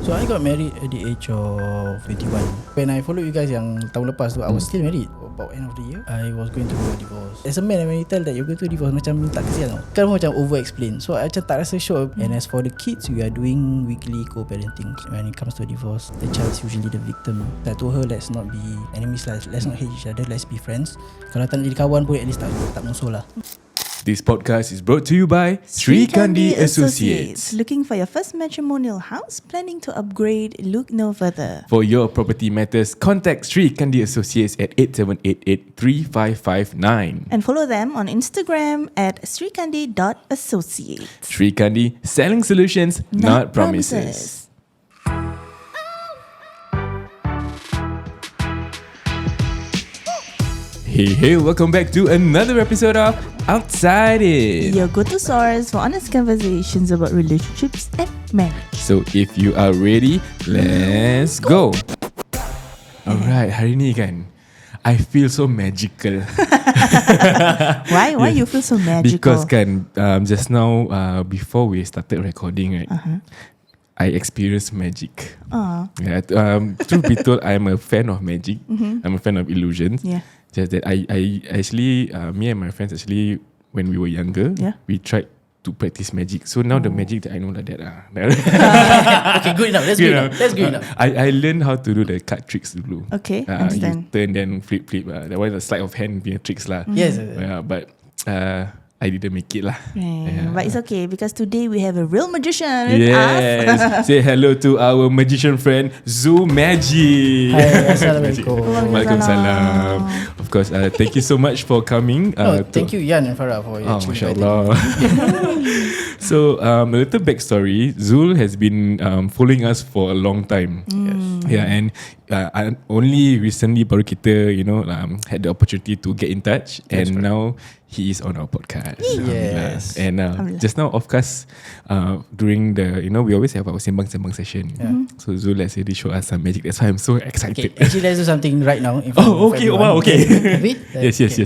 So I got married at the age of 21. When I followed you guys yang tahun lepas tu, I was still married. About end of the year, I was going through a divorce. As a man, when you tell that you're going through a divorce, macam tak kesian tau. Kan macam over explain. So I macam tak rasa sure. And as for the kids, we are doing weekly co-parenting. When it comes to a divorce, the child's usually the victim. I told her, let's not be enemies lah. Let's not hate each other. Let's be friends. Kalau tak nak jadi kawan pun, at least tak musuh lah. This podcast is brought to you by Sri Kandi Associates. Looking for your first matrimonial house? Planning to upgrade? Look no further. For your property matters, contact Sri Kandi Associates at 8788-3559. And follow them on Instagram at srikandi.associates. Sri Kandi, selling solutions, not promises. Hey, welcome back to another episode of OUTSIDEIN, Your go-to source for honest conversations about relationships and marriage. So if you are ready, let's go. Alright, hari ni kan, I feel so magical. Why you feel so magical? Because kan, just now before we started recording, right, I experienced magic. Yeah, truth be told, I'm a fan of magic. I'm a fan of illusions. Yeah. Just that I actually, me and my friends actually, when we were younger, we tried to practice magic. So now the magic that I know like that. Okay, good enough. That's good enough. That's good enough. I learned how to do the card tricks dulu. Okay, You understand. turn then flip. That was a sleight of hand punya tricks lah. Yes. Yeah, but I didn't make it lah. Yeah. But it's okay because today we have a real magician with us. Yes. Say hello to our magician friend Dzul Magic. Hi, Assalamualaikum. Waalaikumsalam. Of course, thank you so much for coming. Thank you Yan and Farah for Masya Allah. So a little backstory. Dzul has been following us for a long time. Yeah, and only recently baru kita had the opportunity to get in touch. That's and right. now he is on our podcast. Yes. And just now, of course, during the we always have our sembang session. So Dzul has already showed us some magic. That's why I'm so excited. Okay, actually let's do something right now. Okay. Wow. Okay. Yes. Okay,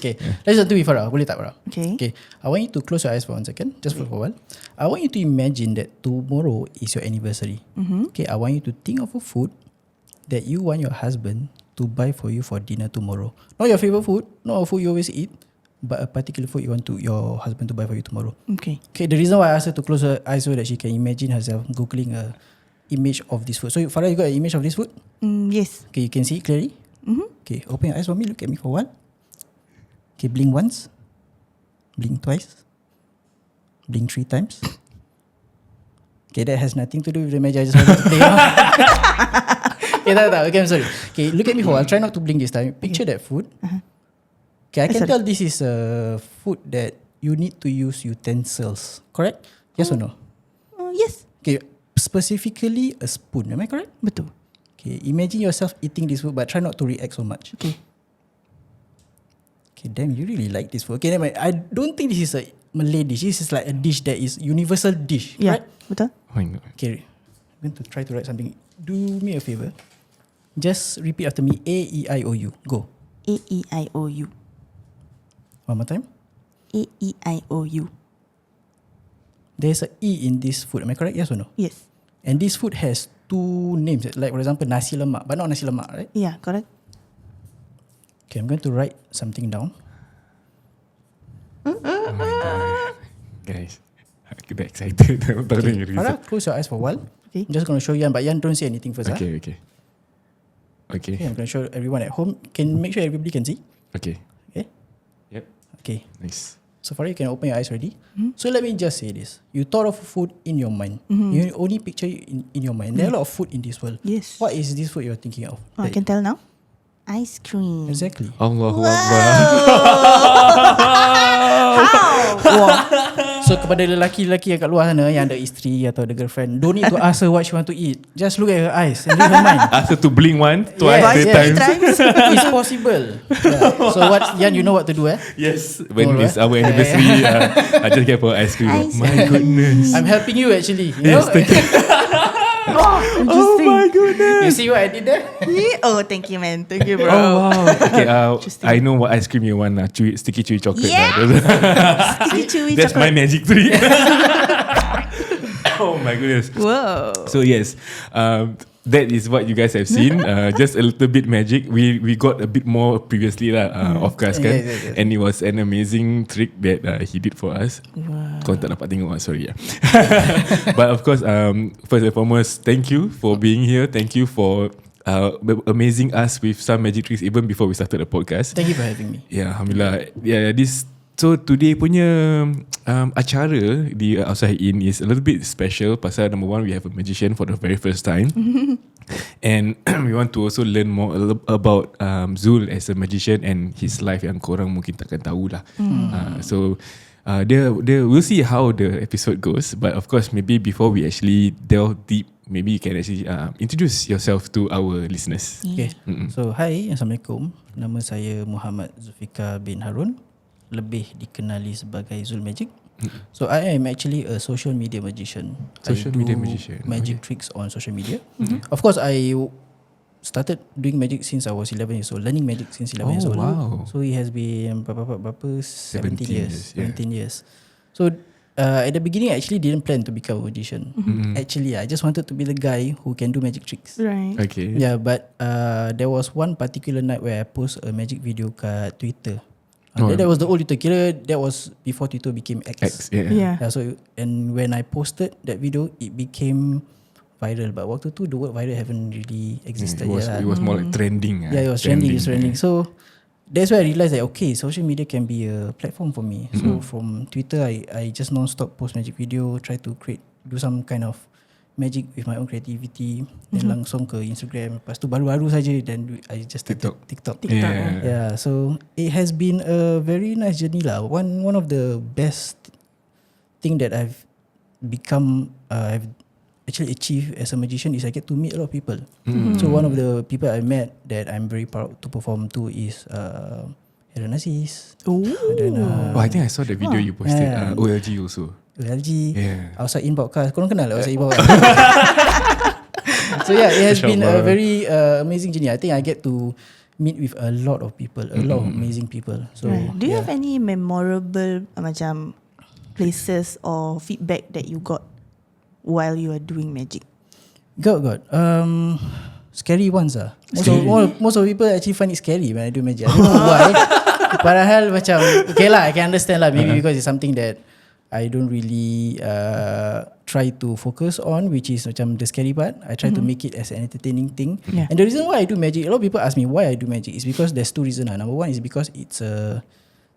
Okay, let's do it, Farah. Boleh tak, Farah? Okay. I want you to close your eyes for 1 second, just for a while. I want you to imagine that tomorrow is your anniversary. Okay, I want you to think of a food that you want your husband to buy for you for dinner tomorrow. Not your favorite food, not a food you always eat, but a particular food you want your husband to buy for you tomorrow. Okay. Okay, the reason why I asked her to close her eyes so that she can imagine herself googling a image of this food. So Farah, you got an image of this food? Yes. Okay, you can see it clearly? Okay, open your eyes for me, look at me for a while. Okay, blink once, blink twice, blink 3 times. Okay, that has nothing to do with the magic. I just wanted to play. Okay, okay, I'm sorry. Okay, look at me for a while. Try not to blink this time. Picture that food. Okay, I can tell this is a food that you need to use utensils. Correct? Yes or no? Yes. Okay, specifically a spoon. Am I correct? Betul. Okay, imagine yourself eating this food, but try not to react so much. Okay, damn, you really like this food. Okay, never mind. I don't think this is a Malay dish. This is like a dish that is universal dish. Yeah, Right? betul. Oh my God. Okay, I'm going to try to write something. Do me a favor. Just repeat after me. A-E-I-O-U. Go. A-E-I-O-U. One more time. A-E-I-O-U. There's a E in this food. Am I correct? Yes or no? Yes. And this food has 2 names. Like for example, nasi lemak. But not nasi lemak, right? Yeah, correct. Okay, I'm going to write something down. Oh my God. Guys, aku dah excited. Farah, close your eyes for a while. Okay. I'm just going to show Yan, but Yan don't say anything first. Okay. Okay, I'm going to show everyone at home. Can make sure everybody can see. Okay. Okay. Yep. Okay. Nice. So Farah, you can open your eyes already. So let me just say this. You thought of food in your mind. You only picture it in your mind. There are a lot of food in this world. Yes. What is this food you're thinking of? Oh, I can tell now. Ice cream. Exactly. Allahu Akbar. Wow. So kepada lelaki-lelaki yang kat luar sana yang ada isteri atau ada girlfriend, don't need to ask her what she want to eat. Just look at her eyes and read her mind. Ask her to blink 1, 2, 3 times. It's possible. Yeah. So what, Yan, you know what to do, eh? Yes. When it's our anniversary, I just get for ice cream. My goodness. I'm helping you actually. You Yes, know? thank you. Oh my goodness. You see what I did there? Oh, thank you, man. Thank you, bro. Oh wow. Okay, I know what ice cream you want. Sticky chewy chocolate. Yeah. Sticky chewy That's chocolate. my magic trick. Oh my goodness. Whoa. So yes, that is what you guys have seen. Just a little bit magic. We got a bit more previously lah, of course kan. Yes. And it was an amazing trick that he did for us. Wow. Kau tak dapat tengok, sorry. But of course, first and foremost, thank you for being here. Thank you for amazing us with some magic tricks even before we started the podcast. Thank you for having me. Yeah, alhamdulillah. Yeah, so today punya acara di OUTSIDEIN is a little bit special pasal number one, we have a magician for the very first time. And we want to also learn more about Dzul as a magician and his life yang korang mungkin takkan tahu lah. So we'll see how the episode goes. But of course, maybe before we actually delve deep, maybe you can actually introduce yourself to our listeners. Okay. So hi, Assalamualaikum. Nama saya Muhammad Zulfikar bin Harun, lebih dikenali sebagai Dzul Magic. So I am actually a social media magician. Social media magician. Magic tricks on social media. Of course, I started doing magic since I was 11 years old, learning magic since 11 years old. Wow. So it has been berapa 17 years. yeah. 17 years. So at the beginning, I actually didn't plan to become a magician. Actually, I just wanted to be the guy who can do magic tricks. Right. Okay. Yeah, but there was one particular night where I post a magic video kat Twitter. That was the old Twitter. Kira that was before Twitter became X. Yeah. So and when I posted that video, it became viral. But waktu tu the word viral haven't really existed yet. It was more like trending. Yeah, it was trending. It's trending. So that's where I realized that okay, social media can be a platform for me. So from Twitter, I just non-stop post magic video, try to do some kind of magic with my own creativity. Then langsung ke Instagram. Lepas tu baru-baru saja then I just started TikTok. Yeah, so it has been a very nice journey lah. One of the best thing that I've become, I've actually achieved as a magician is I get to meet a lot of people. So one of the people I met that I'm very proud to perform to is Aaron Aziz. Then, I think I saw the video you posted. OLG also. OLG, Yeah. OUTSIDEIN podcast. Korang kenal OUTSIDEIN podcast? So yeah, it has been a very amazing journey. I think I get to meet with a lot of people, a lot of amazing people. So Do you have any memorable macam places or feedback that you got while you are doing magic? Got. Scary ones lah. Most of people actually find it scary when I do magic. I don't know why. Padahal macam okay lah, I can understand lah. Maybe because it's something that I don't really try to focus on, which is macam the scary part. I try to make it as an entertaining thing. Yeah. And the reason why I do magic, a lot of people ask me why I do magic, is because there's two reasons. Number one is because it's a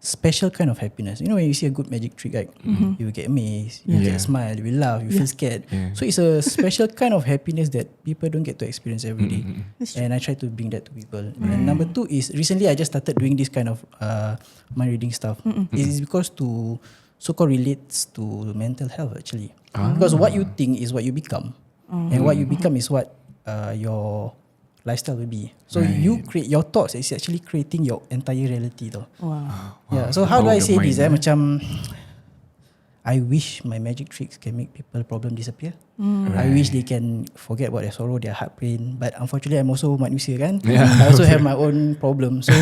special kind of happiness. You know, when you see a good magic trick, like you will get amazed, you will get a smile, you will laugh, you feel scared. So it's a special kind of happiness that people don't get to experience every day. And I try to bring that to people. And number two is recently I just started doing this kind of mind reading stuff. It is because to so-called relates to mental health actually. Because what you think is what you become. And what you become is what your lifestyle will be. So you create your thoughts is actually creating your entire reality though. Wow. Yeah. So how do I say this? Macam I wish my magic tricks can make people problem disappear. I wish they can forget about their sorrow, their heart pain. But unfortunately, I'm also manusia kan. I also have my own problems. So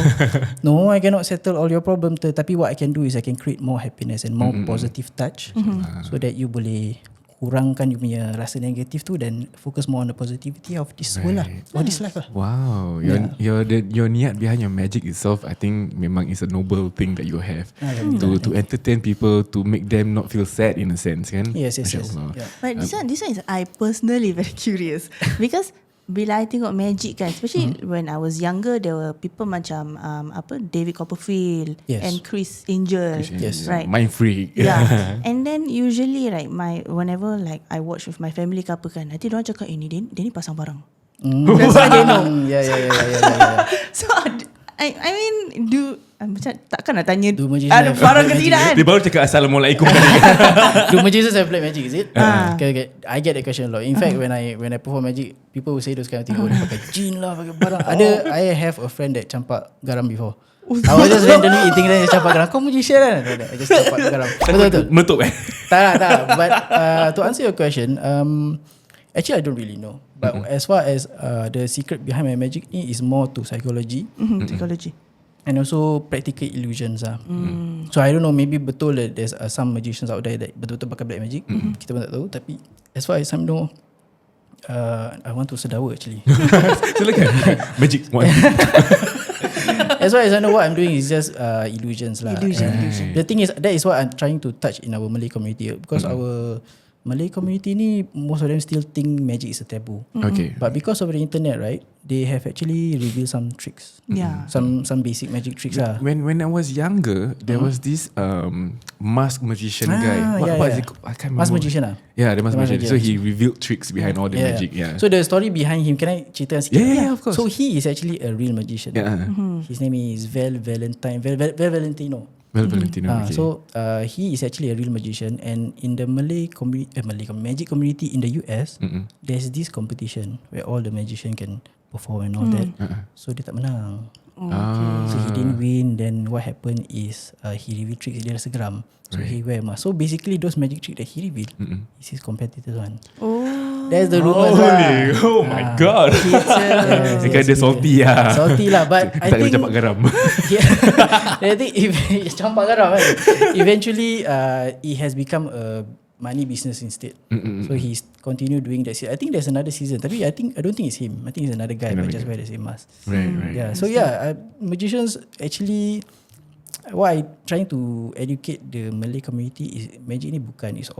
no, I cannot settle all your problems. Tapi what I can do is I can create more happiness and more positive touch, so that you boleh kurangkan you punya rasa negatif tu dan focus more on the positivity of this world lah, or this life lah. Wow, your niat behind your magic itself, I think memang is a noble thing that you have to entertain people, to make them not feel sad in a sense, kan? Yes. MasyaAllah. Yeah. But this one is I personally very curious because bila I tengok magic kan, especially when I was younger, there were people macam David Copperfield and Chris Angel, right? Mind freak. Yeah. And then usually like whenever like I watch with my family ke apa kan, nanti diorang cakap dia ni pasang barang. That's what they know. Yeah. So I mean macam takkan nak tanya Do magician ada have barang ke magic, tidak kan? Dia baru cakap Assalamualaikum. Do magicians have black magic, is it? Okay. I get that question a lot. In fact, when I perform magic, people will say those kind of things. Oh, dia pakai jin lah, pakai barang. I have a friend that campak garam before. I was just randomly eating, then dia campak garam. Kau magician kan? I just campak garam. Betul. Menutup Tak. But to answer your question, actually I don't really know. But as far as the secret behind my magic ni is more to psychology. Psychology. And also practical illusions lah. So I don't know, maybe betul that there's some magicians out there that betul-betul pakai black magic. Kita pun tak tahu. Tapi as far as I know, I want to sedawa actually. Silakan. Magic one. As far as I know, what I'm doing is just illusions lah. Illusion. The thing is, that is what I'm trying to touch in our Malay community, because our Malay community ni, most of them still think magic is a taboo. Okay. But because of the internet, right, they have actually revealed some tricks. Yeah. Some basic magic tricks lah. When I was younger, there was this mask magician guy. What is it called? I can't remember. Mask magician lah. Yeah, the mask magician. So magician. he revealed tricks behind all the magic. Yeah. So the story behind him, can I cerita sikit? Yeah, of course. So he is actually a real magician. Yeah. His name is Val Valentino. Well, Valentino. Okay. So he is actually a real magician, and in the Malay magic community in the US, there's this competition where all the magician can perform and all that. So dia tak menang. So he didn't win. Then what happened is he revealed tricks dia rasa geram. So he wear mask. So basically those magic tricks that he revealed is his competitor's one. That's the rumors lah. Oh my god. Because dia salty lah. Salty lah, but I tak think boleh campak garam. I think if campak garam kan, eventually it has become a money business instead. So he's continue doing that. I think there's another season. Tapi I don't think it's him. I think it's another guy, but just wear the same mask. Right. Yeah. So yeah, magicians actually, what I trying to educate the Malay community is magic ni bukan, it's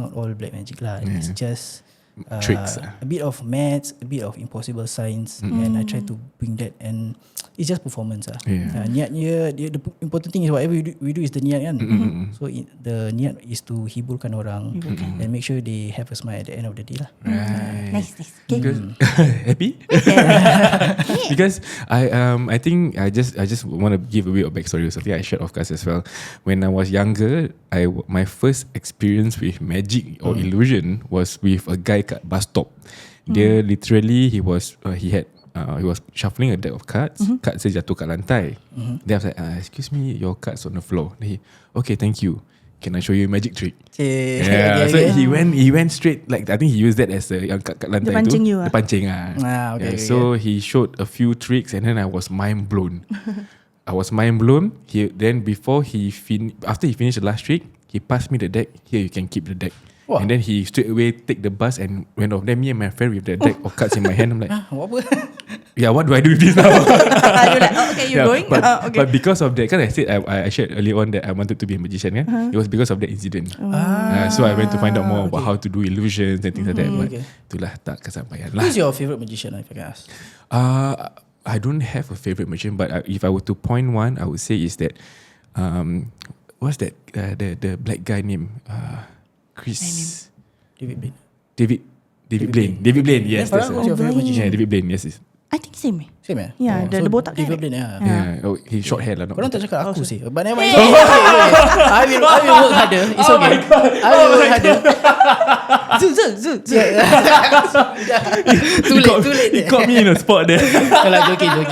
not all black magic lah. It's just tricks, a bit of maths, a bit of impossible science, and I try to bring that, and it's just performance lah. Niatnya, the important thing is whatever we do is the niat kan. So the niat is to hiburkan orang and make sure they have a smile at the end of the day lah. Nice. Okay. Happy? Because I think I just want to give a bit of backstory or something. I shared of course as well. When I was younger, my first experience with magic or illusion was with a guy kat bus stop. Dia literally he was shuffling a deck of cards. Cards dia jatuh kat lantai. Then I was like, excuse me, your cards on the floor. Then he, okay, thank you. Can I show you a magic trick? Yeah. So he went straight, like I think he used that as yang kat lantai Dia pancing you Dia pancing So he showed a few tricks, and then I was mind blown. Then after he finished the last trick, he passed me the deck. Here, you can keep the deck. Wow. And then he straight away take the bus and went off. Then me and my friend with the deck of cards in my hand, I'm like, Apa? yeah, what do I do with this now? You're like, okay, you're going? Okay. But because of that, because I said I shared earlier on that I wanted to be a magician, it was because of that incident. So I went to find out more about how to do illusions and things like that. But itulah tak kesampaian lah. Who's your favourite magician, if I can ask? I don't have a favourite magician, but if I were to point one, I would say is that what's that the black guy name? Chris. David Blaine. David Blaine. Yes, that's What's your favourite magician? Yeah, David Blaine. Yes. I think same. Same eh? Yeah, the botak David kan? Blaine, Yeah. Oh, he short hair lah. Korang tak cakap aku sih. But never mind. I will work harder. It's okay. I will work harder. Dzul. Too late. He caught me in a spot there.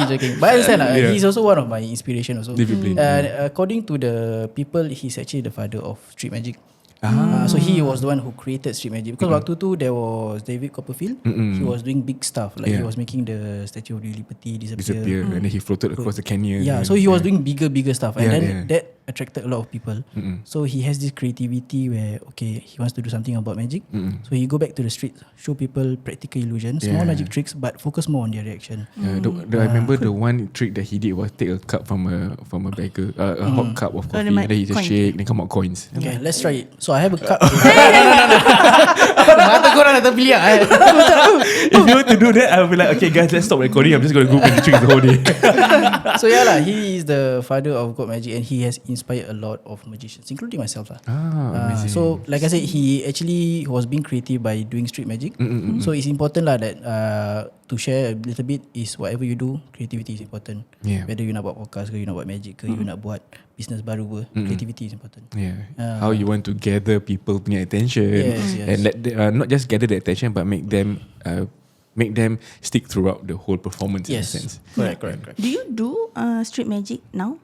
Joking. But I understand lah. He's also one of my inspiration also. David Blaine. According to the people, he's actually the father of street magic. So he was the one who created street magic. Because waktu tu there was David Copperfield. He was doing big stuff. Like he was making the Statue of Liberty disappear. And then he floated across the canyon. Yeah, so he was doing bigger stuff. And then that attracted a lot of people. So he has this creativity where, okay, he wants to do something about magic. So he go back to the streets, show people practical illusions, small magic tricks, but focus more on their reaction. I remember the one trick that he did was take a cup from a beggar, a hot cup of coffee, and then he just shake, then come out coins. Okay, let's try it. So I have a cup. No. Mata korang dah terpiliak. If you were to do that, I would be like, okay guys, let's stop recording. I'm just going to go and tricks the whole day. So yeah lah, he is the father of God magic, and he has inspired a lot of magicians, including myself lah. Amazing. So like I said, he actually was being creative by doing street magic. So it's important lah that to share a little bit is whatever you do, creativity is important. Whether you nak buat podcast ke, you nak buat magic ke, you nak buat business baru ke, creativity is important. How you want to gather people punya attention, and let not just gather the attention, but make them stick throughout the whole performance. In a sense. Correct. Do you do street magic now?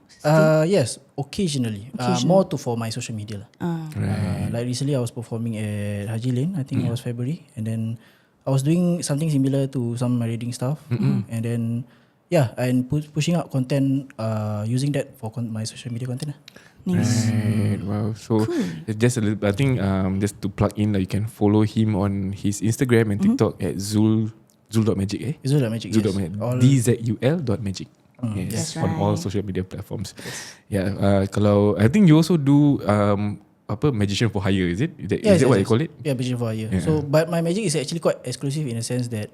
Yes, occasionally. More for my social media lah. Like recently I was performing at Haji Lane, I think it was February, and then I was doing something similar to some of my reading stuff, and then and pushing out content using that for my social media content lah. Right. Wow. So just a little. I think just to plug in, you can follow him on his Instagram and TikTok at Dzul.magic. Dzul.magic. Dzul.magic. DZUL.magic. Yes, That's on all right. social media platforms. Yeah. Kalau I think you also do magician for hire, is it? Is that what you call it? Yeah, magician for hire. So, but my magic is actually quite exclusive in a sense that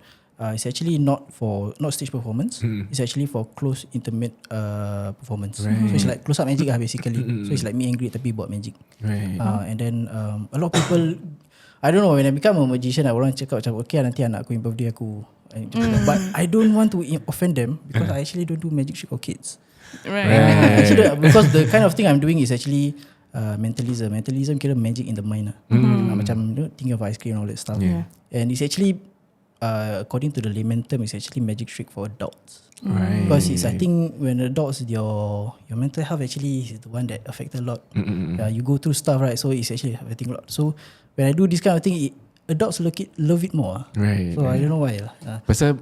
it's actually not stage performance. It's actually for close intimate performance. Right. So it's like close up magic basically. So it's like meet and greet tapi buat magic. Right. And then a lot of people, I don't know, when I become a magician, orang cakap macam okay nanti anak aku yang birthday aku. But I don't want to offend them because I actually don't do magic trick for kids. Right. Actually, because the kind of thing I'm doing is actually mentalism. Mentalism kira magic in the mind. Macam think of ice cream and all that stuff. Yeah. And it's actually according to the layman term, it's actually magic trick for adults. Right. Because it's, I think when adults, your mental health actually is the one that affects a lot. You go through stuff, right? So it's actually affecting a lot. So when I do this kind of thing, adults love it more. Right. So I don't know why lah. Pasal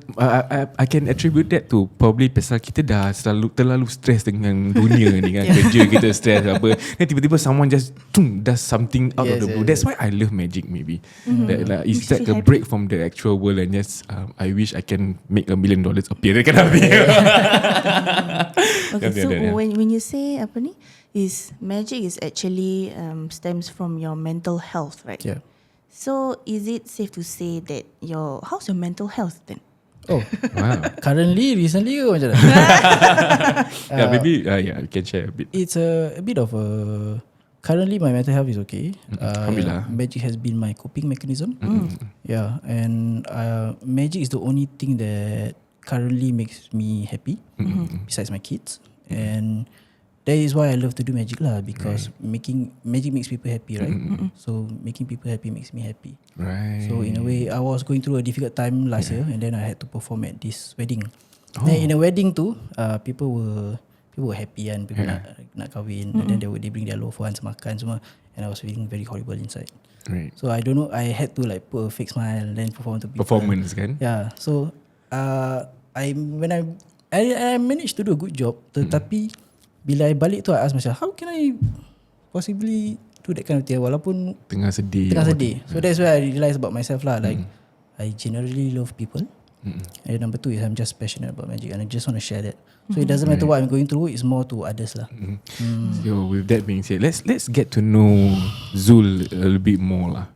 I can attribute that to probably pasal kita dah terlalu stress dengan dunia ni kan. Kerja kita stress apa. Then tiba-tiba someone just does something out of the blue. That's why I love magic maybe. That, it's like a break from the actual world and just I wish I can make $1 million appear. That kind of thing. Okay, so when you say apa ni, is magic is actually stems from your mental health, right? Yeah. So is it safe to say that how's your mental health then? Oh, Wow. recently ke macam mana? Yeah, maybe you can share a bit. It's a bit of a. Currently, my mental health is okay. Alhamdulillah. Magic has been my coping mechanism. Yeah, and magic is the only thing that currently makes me happy, besides my kids. And that is why I love to do magic lah, because magic makes people happy, right? So making people happy makes me happy. Right. So in a way, I was going through a difficult time last year, and then I had to perform at this wedding. Then in a wedding too, people were happy and people nak kahwin, and then they bring their loved ones makan semua, and I was feeling very horrible inside. Right. So I don't know, I had to like put a fake smile and then perform to people. Performance kan? Yeah. So I managed to do a good job, tetapi bila I balik tu I ask myself, how can I possibly do that kind of thing walaupun Tengah sedih. So that's where I realised about myself lah. Like I generally love people. And number two is I'm just passionate about magic and I just want to share that. So it doesn't matter what I'm going through, it's more to others lah. So with that being said, let's get to know Dzul a little bit more lah.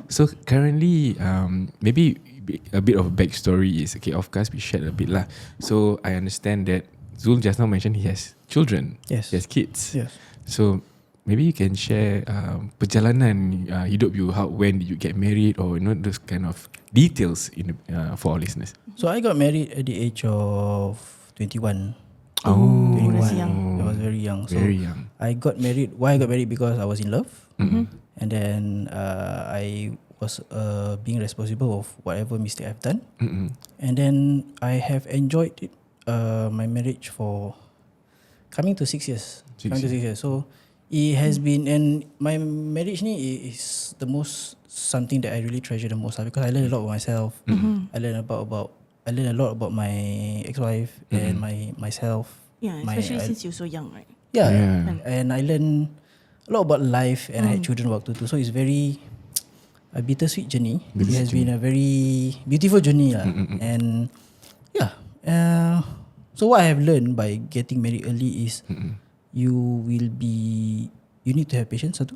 So currently, maybe a bit of a backstory is okay. Of course, we shared a bit lah. So I understand that Dzul just now mentioned he has children. Yes. He has kids. Yes. So maybe you can share perjalanan hidup you. When did you get married, or those kind of details for our listeners. So I got married at the age of 21. Oh, 21. That's young. I was very young. So very young. I got married. Why I got married? Because I was in love, and then I was being responsible of whatever mistake I've done, and then I have enjoyed it, my marriage for coming to 6 years. So it has been, and my marriage ni is the most something that I really treasure the most because I learned a lot about myself. I learned a lot about my ex-wife and myself. Yeah, especially since you're so young, right? Yeah. And I learned a lot about life, and I had children waktu tu. So it's very a bittersweet journey. It has been a very beautiful journey lah. And yeah. So what I have learned by getting married early is you need to have patience satu.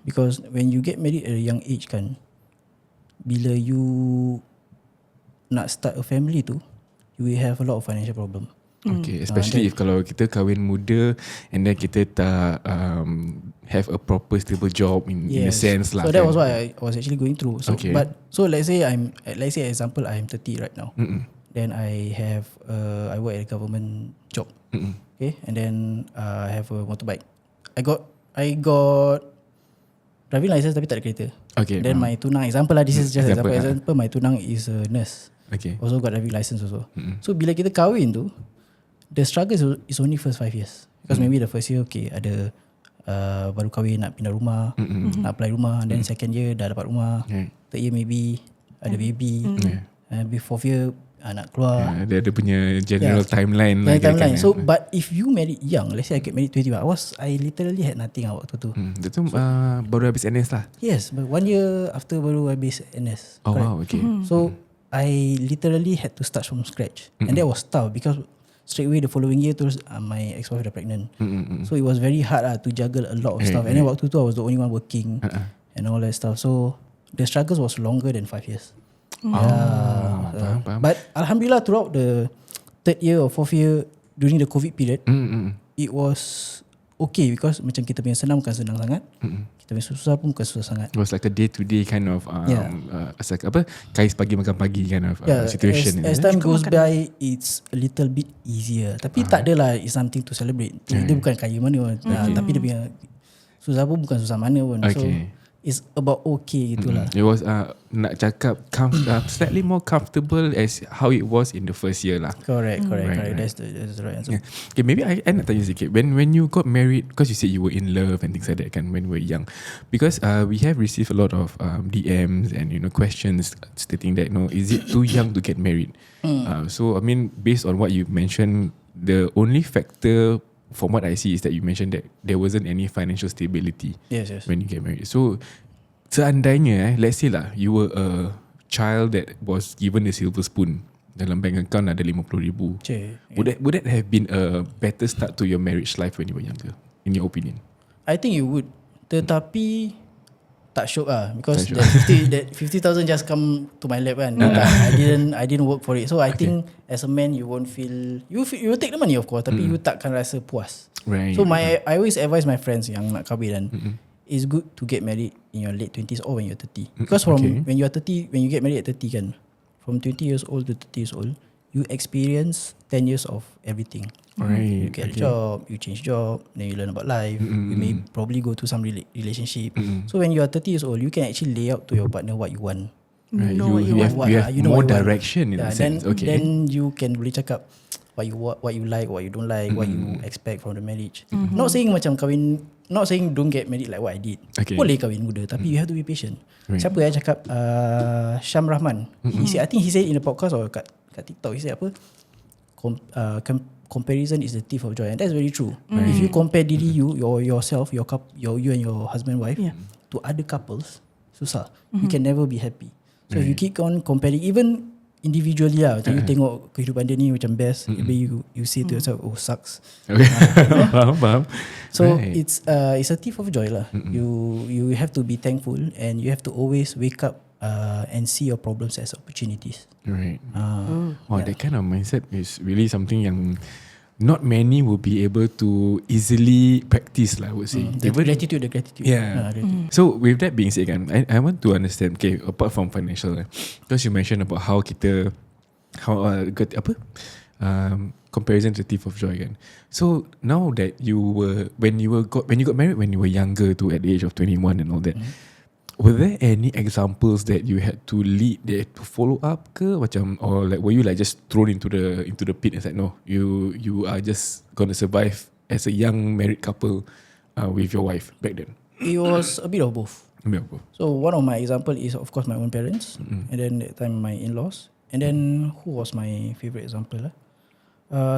Because when you get married at a young age kan, bila you nak start a family tu, you will have a lot of financial problem. Okay, especially if kalau kita kahwin muda and then kita tak have a proper stable job in a sense lah. So that was what I was actually going through. So so let's say example I'm 30 right now. Then I work at a government job. Okay, and then I have a motorbike. I got driving license tapi tak ada kereta. Okay. Then my tunang, example lah, this is just example, my tunang is a nurse. Okay. Also got driving license also. So bila kita kahwin tu, the struggle is only first 5 years. Because maybe the first year okay ada baru kahwin nak pindah rumah, nak apply rumah, then second year dah dapat rumah. Third year maybe ada baby. Fourth year nak keluar. Dia ada punya general timeline lah. Timeline. So but if you married young, let's say I get married 21, I literally had nothing waktu tu. Dia tu baru habis NS lah. Yes, but 1 year after baru habis NS. Oh correct? wow, okay. So I literally had to start from scratch, and that was tough because straight away the following year terus my ex-wife dah pregnant. So it was very hard to juggle a lot of stuff. And then waktu tu I was the only one working and all that stuff. So the struggles was longer than 5 years. Faham. But Alhamdulillah throughout the 3rd year or 4th year during the COVID period, it was okay because macam kita punya senang bukan senang sangat, kita punya susah pun bukan susah sangat. It was like a day-to-day kind of kais pagi makan pagi kind of situation. As time goes by, it's a little bit easier. Tapi tak adalah it's something to celebrate. Dia bukan kaya mana pun, tapi dia punya susah pun bukan susah mana pun. So it's about okay gitulah. It was nak cakap slightly more comfortable as how it was in the first year lah. Correct. That's the right answer. Okay, maybe I nak tanya sikit. When you got married, because you said you were in love and things like that kan when we were young, because we have received a lot of DMs and questions stating that is it too young to get married? So I mean, based on what you mentioned, the only factor from what I see is that you mentioned that there wasn't any financial stability when you get married. So seandainya let's say lah you were a child that was given a silver spoon, dalam bank account ada 50,000, would that have been a better start to your marriage life when you were younger, in your opinion? I think you would. Tetapi tak syok because that 50,000 just come to my lap kan. I didn't work for it. So I think as a man you won't feel you will take the money of course, tapi you takkan rasa puas. Right. So I always advise my friends yang nak kahwin dan it's good to get married in your late 20s or when you're 30. Because when you are 30, when you get married at 30 kan, from 20 years old to 30 years old, you experience 10 years of everything. Right. You get a job, you change job, then you learn about life. You may probably go to some relationship. So when you are 30 years old, you can actually lay out to your partner what you want. Right. You have more direction in a sense. Then you can boleh cakap what you like, what you don't like, what you expect from the marriage. Not saying macam kahwin, not saying don't get married like what I did. Boleh kahwin muda, tapi you have to be patient. Siapa yang cakap Syam Rahman, I think he said in the podcast or kat TikTok, he said apa, comparison is the thief of joy, and that's very true. If you compare diri you yourself, you and your husband wife to other couples, susah. You can never be happy. So if you keep on comparing, even individually lah, macam you tengok kehidupan dia ni macam best, maybe you say to yourself, oh sucks. Faham. So it's a thief of joy lah. You have to be thankful, and you have to always wake up and see your problems as opportunities. Right. That kind of mindset is really something yang not many will be able to easily practice lah, I would say. The gratitude. Yeah. So with that being said kan, I want to understand, okay, apart from financial, because you mentioned about how comparison to thief of joy kan. So now that when you got married when you were younger too, at the age of 21 and all that, were there any examples that you had to lead, that to follow up ke macam, or like were you like just thrown into the pit and said no, you are just gonna survive as a young married couple with your wife back then? It was a bit of both. So one of my example is of course my own parents, and then that time my in-laws, and then who was my favourite example lah?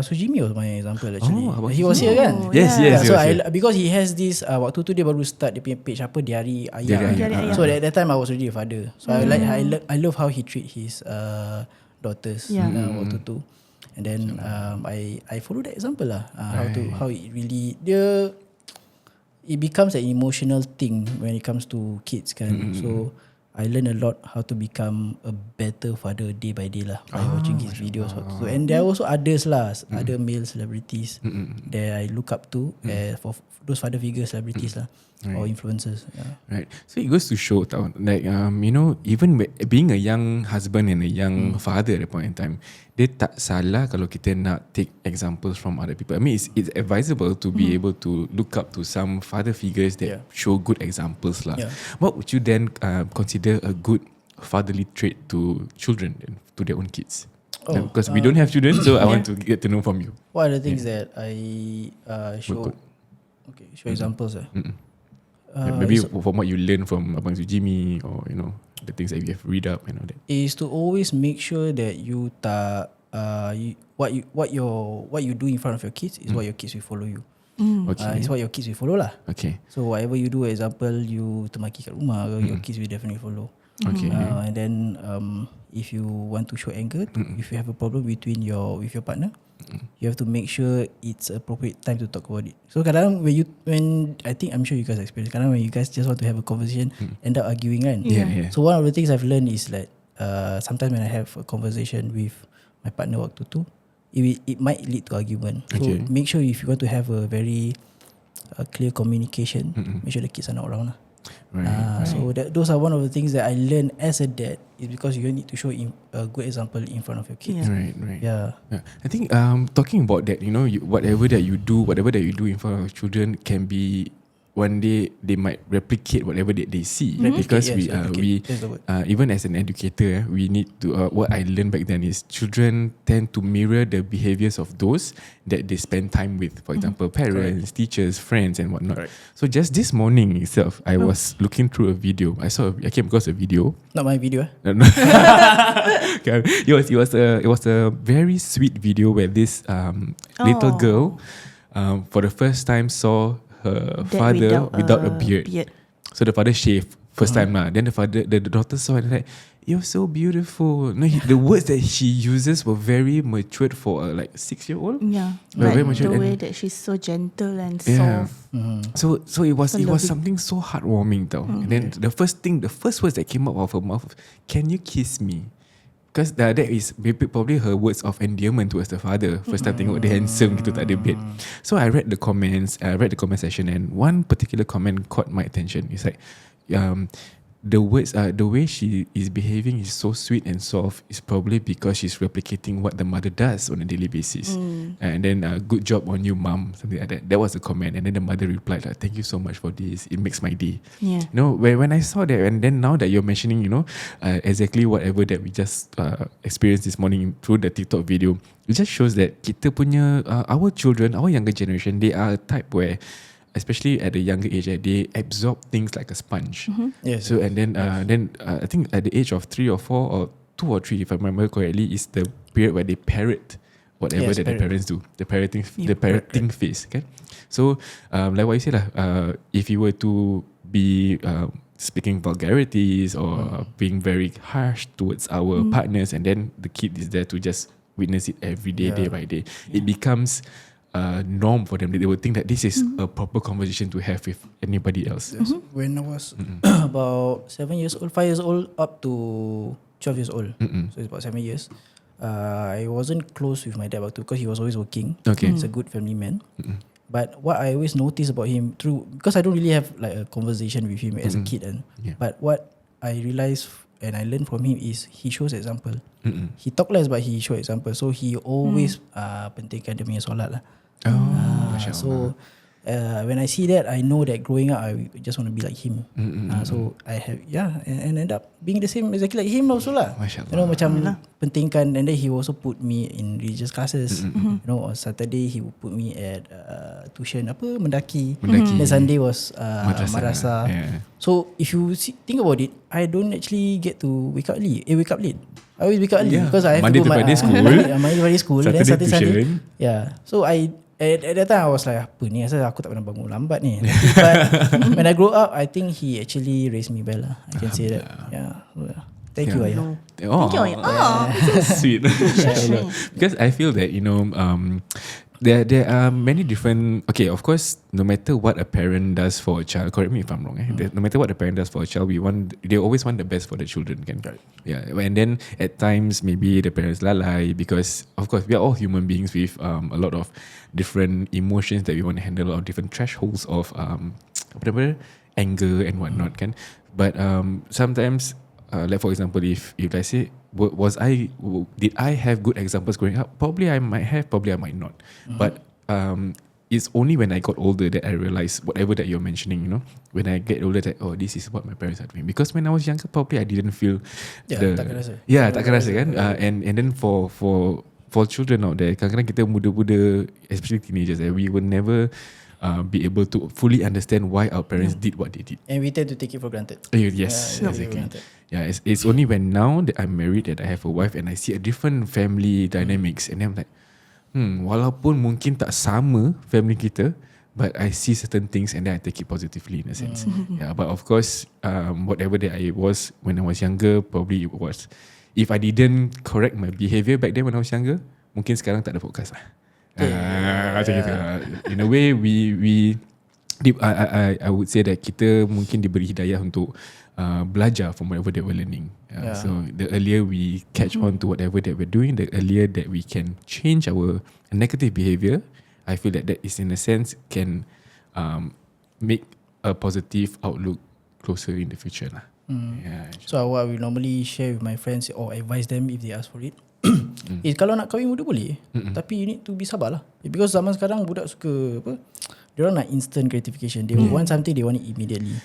So Jimmy was my example actually. He was here kan? Yes. So because he has this waktu tu dia baru start dia punya page apa, Diari Ayah. So at that time I was already a father. So I love how he treat his daughters waktu tu. And then I follow that example lah. How it really it becomes an emotional thing when it comes to kids kan. So I learn a lot how to become a better father day by day lah by watching his videos. So, and there are also others lah, other male celebrities that I look up to for those father figure celebrities lah, or influencers. Right. So it goes to show like even being a young husband and a young father at a point in time, dia tak salah kalau kita nak take examples from other people. I mean it's advisable to be able to look up to some father figures that show good examples lah. What would you then consider a good fatherly trait to children then, to their own kids? Because we don't have children, so I want to get to know from you. What are the things that I show? Show examples. Maybe from what you learn from Abang Jimmy, or the things that we have read up and all that? Is to always make sure that you what you do in front of your kids is what your kids will follow you. Okay. It's what your kids will follow lah. Okay. So whatever you do, example you termaki kat rumah, your kids will definitely follow. Okay. And then if you want to show anger, if you have a problem with your partner, you have to make sure it's appropriate time to talk about it. So kadang when I think I'm sure you guys experience, kadang when you guys just want to have a conversation, end up arguing kan. Yeah. So one of the things I've learned is that sometimes when I have a conversation with my partner waktu tu, it might lead to argument. So make sure if you want to have a very clear communication, make sure the kids are not around lah. Right. So those are one of the things that I learned as a dad, is because you need to show a good example in front of your kids. Right. Yeah. I think talking about that, whatever that you do in front of your children can be one day they might replicate whatever that they see. Because we even as an educator, we need to what I learned back then is children tend to mirror the behaviors of those that they spend time with. For example, parents, teachers, friends, and whatnot. So just this morning itself, I was looking through a video. I came across a video. Not my video. No. It was a very sweet video where this little girl for the first time saw her father without a beard. So the father shaved first time lah. Then the daughter saw it and like, "You're so beautiful." No, the words that she uses were very matured for a 6-year-old. Yeah, very like matured the way that she's so gentle and soft. So it was something so heartwarming tau. And then the first words that came out of her mouth, "Can you kiss me?" Because that is probably her words of endearment towards the father. First time tengok dia handsome gitu, tak ada beard. So I read the comment section, and one particular comment caught my attention. It's like the way she is behaving is so sweet and soft is probably because she's replicating what the mother does on a daily basis. And then good job on you, mom, something like that. That was the comment. And then the mother replied, "Thank you so much for this. It makes my day." Yeah. When I saw that, and then now that you're mentioning, exactly whatever that we just experienced this morning through the TikTok video, it just shows that kita punya our children, our younger generation, they are a type where, especially at a younger age, they absorb things like a sponge. Yes. So and then I think at the age of 3 or 4 or 2 or 3, if I remember correctly, is the period where they parrot whatever that the parents do. The parenting phase. Okay. So like what you said if you were to be speaking vulgarities or being very harsh towards our partners, and then the kid is there to just witness it every day, day by day, it becomes norm for them. They would think that this is a proper conversation to have with anybody else. Yes. When I was about 7 years old, 5 years old up to 12 years old, so it's about 7 years, I wasn't close with my dad because he was always working. He's a good family man. But what I always noticed about him because I don't really have like a conversation with him as a kid, but what I realized and I learned from him is he shows example. He talk less but he show example. So he always pentingkan dia punya solat lah. So when I see that, I know that growing up I just want to be like him. So I have and end up being the same exactly like him also lah. Macam pentingkan, and then he also put me in religious classes. On Saturday he would put me at tuition mendaki. Then Sunday was madrasah. So if you think about it, I don't actually get to wake up late. I always wake up early because I have Monday to go to Friday school. Monday to Friday school. Saturday then Sunday. tuition. So at that time I was like, apa ni, asal aku tak pernah bangun lambat ni. But when I grow up, I think he actually raised me well lah. I can say that. Thank you, Ayah. Thank you, Ayah. Sweet. Because I feel that there are many different. Okay, of course, no matter what a parent does for a child, correct me if I'm wrong. No matter what a parent does for a child, they always want the best for the children, kan? Right. Yeah, and then at times maybe the parents lalai because of course we are all human beings with a lot of different emotions that we want to handle, or different thresholds of anger and whatnot, kan? But sometimes, like for example, if I say, did I have good examples growing up? Probably I might have, probably I might not. But it's only when I got older that I realized whatever that you're mentioning, when I get older that, this is what my parents are doing. Because when I was younger, probably I didn't feel takkan rasa. Takkan rasa kan. And then for children out there, kadang-kadang kita muda-muda, especially teenagers, we will never be able to fully understand why our parents did what they did. And we tend to take it for granted. Yes, exactly. Yeah, it's only when now that I'm married that I have a wife and I see a different family dynamics, and then I'm like, walaupun mungkin tak sama family kita, but I see certain things and then I take it positively in a sense. Yeah, but of course, whatever that I was when I was younger, probably it was. If I didn't correct my behaviour back then when I was younger, mungkin sekarang tak ada podcast lah. Macam gitu. In a way, I would say that kita mungkin diberi hidayah untuk belajar from whatever that we're learning. So the earlier we catch on to whatever that we're doing, the earlier that we can change our negative behaviour, I feel that is in a sense can make a positive outlook closer in the future lah. So what we normally share with my friends or advise them if they ask for it is kalau nak kahwin muda boleh, tapi you need to be sabar lah, because zaman sekarang budak suka apa, diorang nak instant gratification. They want something, they want it immediately.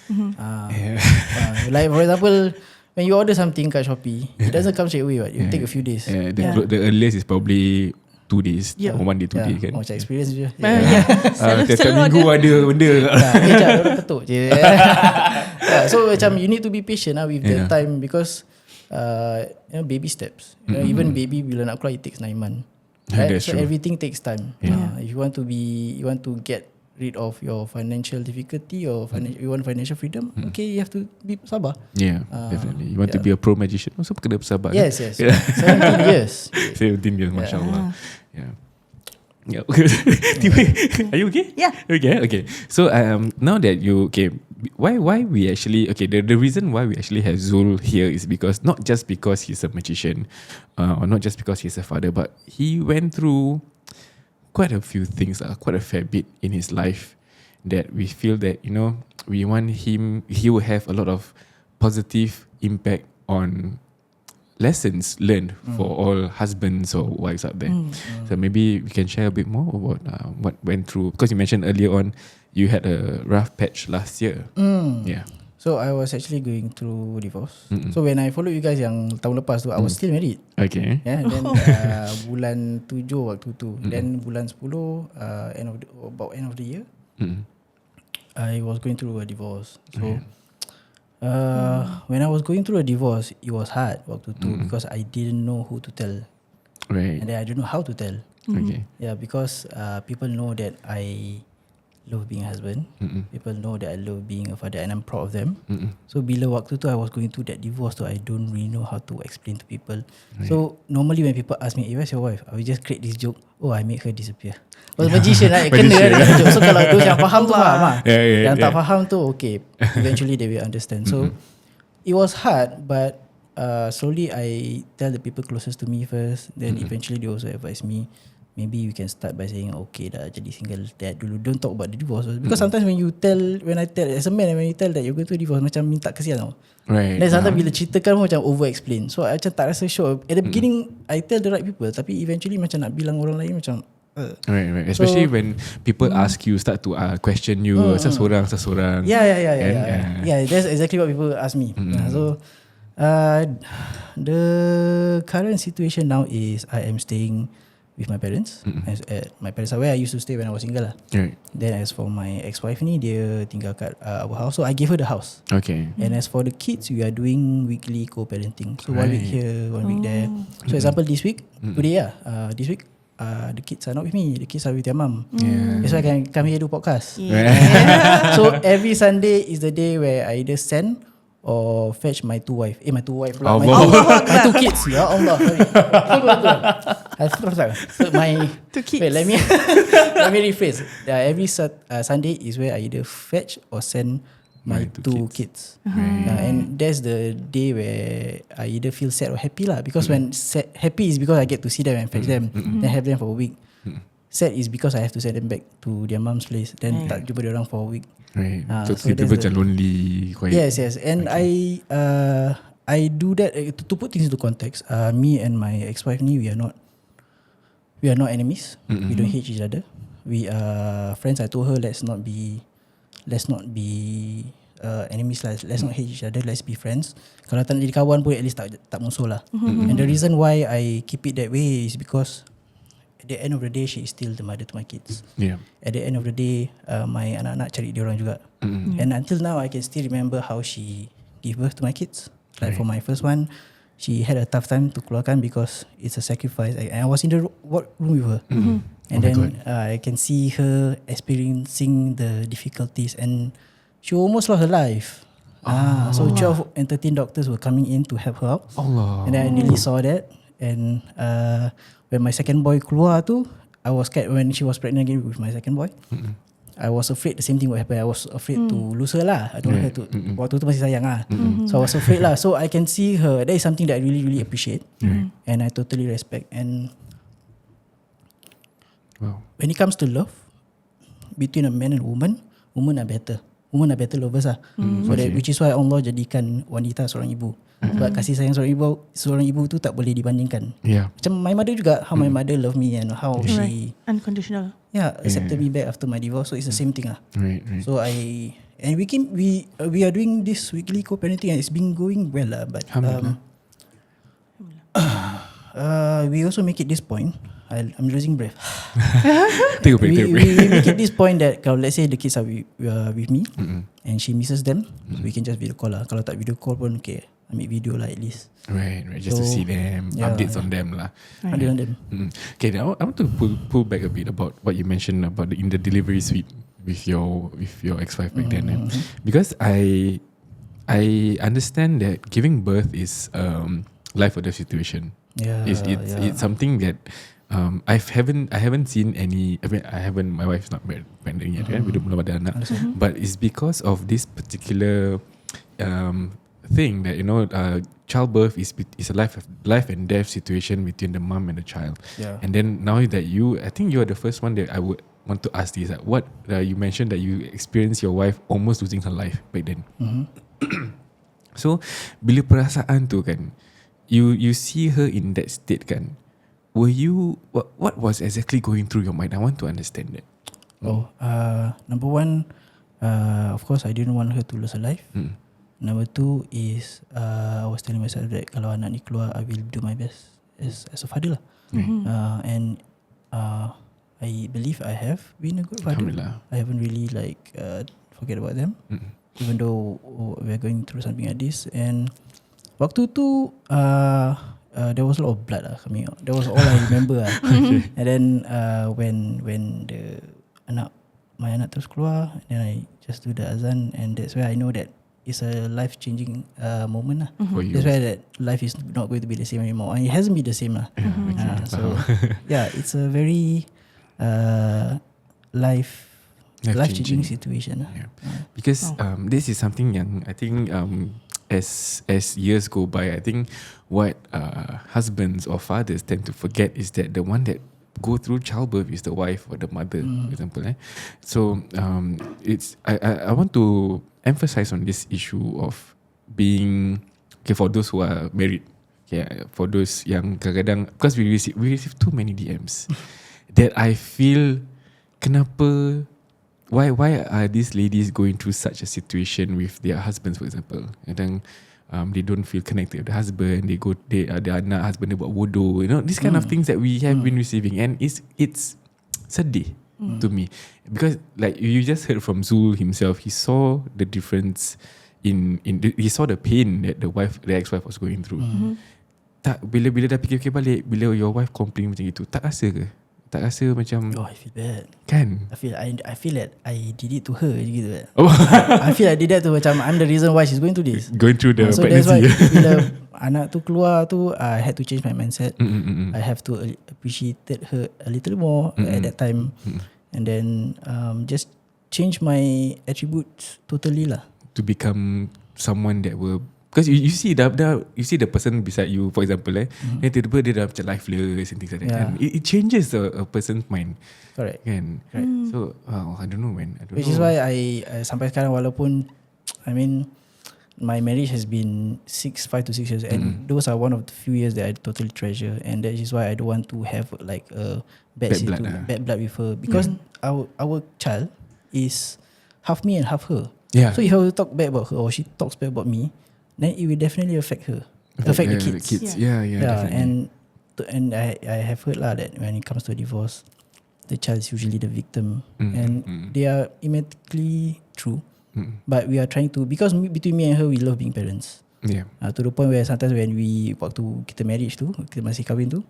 Like for example, when you order something kat Shopee, it doesn't come straight away, it take a few days. The earliest is probably 2 days or 1 day 2 days kan. Macam experience je. Tiap minggu ada benda. Kejap orang ketuk je. So macam you need to be patient with the time, because baby steps. Even baby bila nak keluar, it takes 9 months. Right? So true. Everything takes time. If you want to get rid of your financial difficulty or you want financial freedom, okay, you have to be sabar. Definitely. You want to be a pro magician, also kena bersabar. Yes. 17 years. 17 years, mashallah. Yeah. Are you okay? Yeah. Okay. So now that you why we actually the reason why we actually have Dzul here is because not just because he's a magician, or not just because he's a father, but he went through quite a few things, quite a fair bit in his life, that we feel that we want he will have a lot of positive impact on lessons learned for all husbands or wives out there. So maybe we can share a bit more about what went through, because you mentioned earlier on you had a rough patch last year. So I was actually going through divorce. So when I follow you guys yang tahun lepas tu, I was still married. Okay. Then bulan 7 waktu tu, then bulan 10 end of the year, I was going through a divorce. So when I was going through a divorce, it was hard waktu tu, because I didn't know who to tell. Right. And then I don't know how to tell. Okay. Because people know that I love being a husband. People know that I love being a father, and I'm proud of them. So bila waktu tu I was going through that divorce tu, I don't really know how to explain to people. Right. So normally when people ask me, where's your wife? I will just create this joke. I make her disappear. Was magician lah. Kena joke. So kalau those yang faham tu faham lah. Yang tak faham tu okay, eventually they will understand. So it was hard, but slowly I tell the people closest to me first. Then eventually they also advise me, maybe you can start by saying, okay dah jadi single dad dulu, don't talk about the divorce. Because sometimes when I tell as a man, when you tell that you're going to divorce, macam minta kesian tau. Right. Then sometimes bila ceritakan macam over explain. So I macam tak rasa sure. At the beginning I tell the right people, tapi eventually macam nak bilang orang lain macam Right. Especially when people ask you, start to question you, seseorang. Yeah, that's exactly what people ask me. So the current situation now is I am staying with my parents. My parents are where I used to stay when I was single lah. Right. Then as for my ex-wife ni, dia tinggal kat our house, so I gave her the house. Okay. And as for the kids, we are doing weekly co-parenting. So 1 week here, 1 week there. So example this week, today this week, the kids are not with me. The kids are with their mum. That's why I can come here do podcast. So every Sunday is the day where I either send or fetch my two wife. My two wife pula. My two kids. Ya Allah. So my two kids. Wait, let me rephrase. Every Sunday is where I either fetch or send my two kids. And that's the day where I either feel sad or happy lah. Because when happy is because I get to see them and fetch them, then have them for a week. Sad is because I have to send them back to their mom's place, then tak jumpa dia orang for a week. Right. So kita macam lonely, quiet. Yes. And okay. I do that to put things into context. Me and my ex-wife ni, we are not enemies. We don't hate each other. We are friends. I told her let's not be enemies lah. Let's not hate each other. Let's be friends. Kalau tak nak jadi kawan pun, at least tak musuh lah. And the reason why I keep it that way is because at the end of the day, she is still the mother to my kids. Yeah. At the end of the day, my anak-anak cari dia orang juga. And until now, I can still remember how she gave birth to my kids. Like for my first one, she had a tough time to keluarkan because it's a sacrifice. I was in the ward room with her. And then I can see her experiencing the difficulties, and she almost lost her life. So 12 and 13 doctors were coming in to help her out. Allah. And then I nearly saw that. And when my second boy keluar tu, I was scared when she was pregnant again with my second boy. I was afraid the same thing would happen. I was afraid to lose her lah. I don't want her to. Waktu tu masih sayang lah. So I was afraid lah. So I can see her. That is something that I really, really appreciate. And I totally respect. And when it comes to love, between a man and woman are better. Women are better lovers lah. So that, which is why Allah jadikan wanita seorang ibu. Sebab kasih sayang seorang ibu tu tak boleh dibandingkan. Macam my mother juga, how my mother love me and how she unconditional. Accepted me back after my divorce. So it's the same thing lah. So we are doing this weekly co-parenting and it's been going well lah. But we also make it this point. I'm losing breath. Take a break. We make it this point that kalau let's say the kids are with me and she misses them, so we can just video call lah. Kalau tak video call pun okay, ambil video lah at least. Right. Just to see them, updates on them lah. Update on them. Okay, now I want to pull back a bit about what you mentioned about in the delivery suite with your ex-wife back then. Because I understand that giving birth is life or death situation. It's something that I haven't seen any. My wife's not pregnant yet. We belum ada anak. But it's because of this particular thing that childbirth is a life and death situation between the mom and the child. And then now that I think you are the first one that I would want to ask this. What you mentioned that you experienced your wife almost losing her life back then. So bila perasaan tu kan, you see her in that state kan. Were you what was exactly going through your mind? I want to understand that. Number one, of course I didn't want her to lose her life. Number two is I was telling myself that kalau anak ni keluar, I will do my best as a father lah. And I believe I have been a good father. I haven't really forget about them, even though we're going through something like this. And waktu tu there was a lot of blood coming out. That was all I remember. And then when my anak terus keluar, then I just do the azan, and that's where I know that it's a life-changing moment lah. That's why that life is not going to be the same anymore, and it hasn't been the same lah. So it's a very life-changing situation lah. Because this is something yang I think as years go by, I think what husbands or fathers tend to forget is that the one that go through childbirth is the wife or the mother, for example. So I want to emphasize on this issue of being for those who are married. For those yang kadang-kadang, because we receive too many DMs that I feel kenapa. Why are these ladies going through such a situation with their husbands, for example? Kadang they don't feel connected with the husband. The anak husband dia buat bodoh. These kind of things that we have been receiving, and it's sedih to me, because like you just heard from Dzul himself, he saw the difference he saw the pain that the ex-wife was going through. Tak bila dah fikir balik, bila your wife complain macam itu, tak rasa ke? Tak rasa macam I feel bad kan? I feel that I did it to her gitu. I feel I did that to macam I'm the reason why she's going through this. Going through the so pregnancy. That's why bila anak tu keluar tu, I had to change my mindset. I have to appreciate her a little more at that time. And then just change my attributes totally lah. To become someone that will, because you see the person beside you, for example, then tiba-tiba dia dah macam lifeless and things like that. And it changes a person's mind. Correct. Kan? So I don't know when. Which is why I sampai sekarang, walaupun my marriage has been 5 to 6 years, and those are one of the few years that I totally treasure, and that is why I don't want to have like a bad blood with her, because our child is half me and half her. So if I will talk bad about her or she talks bad about me, then it will definitely affect her, affect the kids. Yeah, definitely. And and I have heard lah that when it comes to divorce, the child is usually the victim, and they are immediately true. But we are trying to, because between me and her, we love being parents. Yeah. To the point where sometimes when waktu kita marriage tu, kita masih kahwin tu,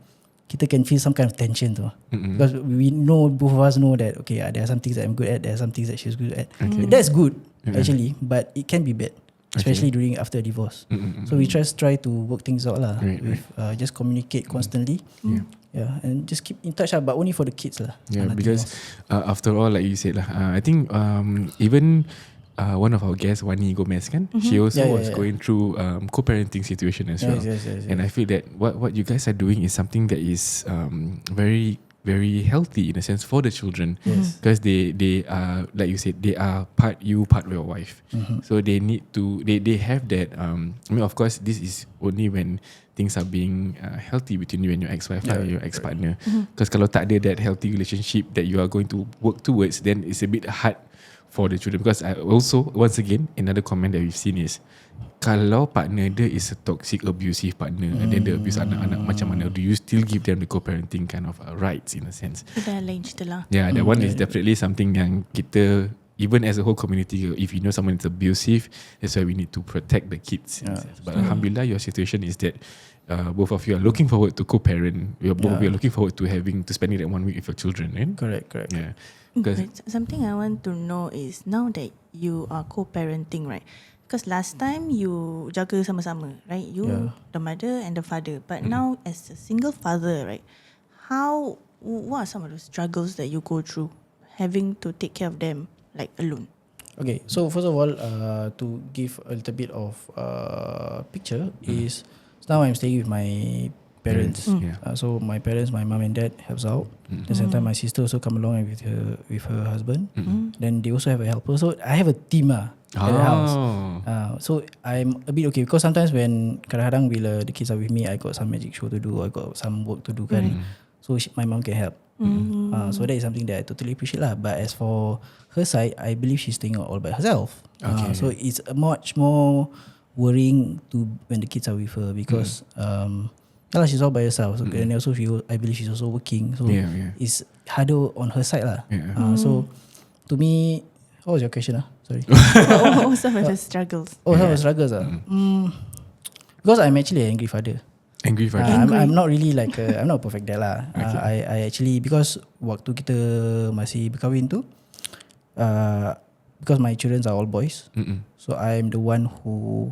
kita can feel some kind of tension tu. Because we know, both of us know that okay, there are some things that I'm good at, there are some things that she's good at. That's good actually, but it can be bad, especially during after a divorce. So we try to work things out lah. With just communicate constantly. Yeah, and just keep in touch lah, but only for the kids lah. Yeah, because after all, like you said lah, I think even one of our guests, Wani Gomez kan, she also was going through co-parenting situation as well. Yes. And I feel that what you guys are doing is something that is very, very healthy in a sense for the children, because they are, like you said, they are part you, part your wife. So they need to, they have that. I mean, of course, this is only when things are being healthy between you and your ex-wife, your ex-partner. Because kalau tak ada that healthy relationship that you are going to work towards, then it's a bit hard for the children. Because I also, once again, another comment that we've seen is, kalau partner dia is a toxic, abusive partner, and then the abuse anak-anak macam mana, do you still give them the co-parenting kind of rights in a sense? Dah lain cerita lah. Yeah, that one is definitely something yang kita, even as a whole community, if you know someone is abusive, that's why we need to protect the kids. But Alhamdulillah, your situation is that both of you are looking forward to co-parent. We are looking forward to spending that 1 week with your children, right? Correct. Yeah. But something I want to know is, now that you are co-parenting, right? Because last time you jaga sama-sama, right? You, the mother and the father. But now as a single father, right? What are some of the struggles that you go through having to take care of them like alone? Okay, so first of all, to give a little bit of picture is, now I'm staying with my parents. So my parents, my mom and dad helps out. At the same time, my sister also come along with her husband. Then they also have a helper. So I have a team at the house. So I'm a bit okay, because sometimes when kadang-kadang bila the kids are with me, I got some magic show to do, I got some work to do kan. So my mom can help. So that is something that I totally appreciate lah. But as for her side, I believe she's staying all by herself. So it's much more worrying when the kids are with her, because she's all by herself. So and also I believe she's also working. So it's harder on her side lah. So to me, what was your question? Sorry. What were some of the struggles? Some of the struggles because I'm actually an angry father. Angry father. I'm not really like I'm not a perfect dad lah. I actually, because waktu kita masih berkahwin tu, because my children are all boys, so I'm the one who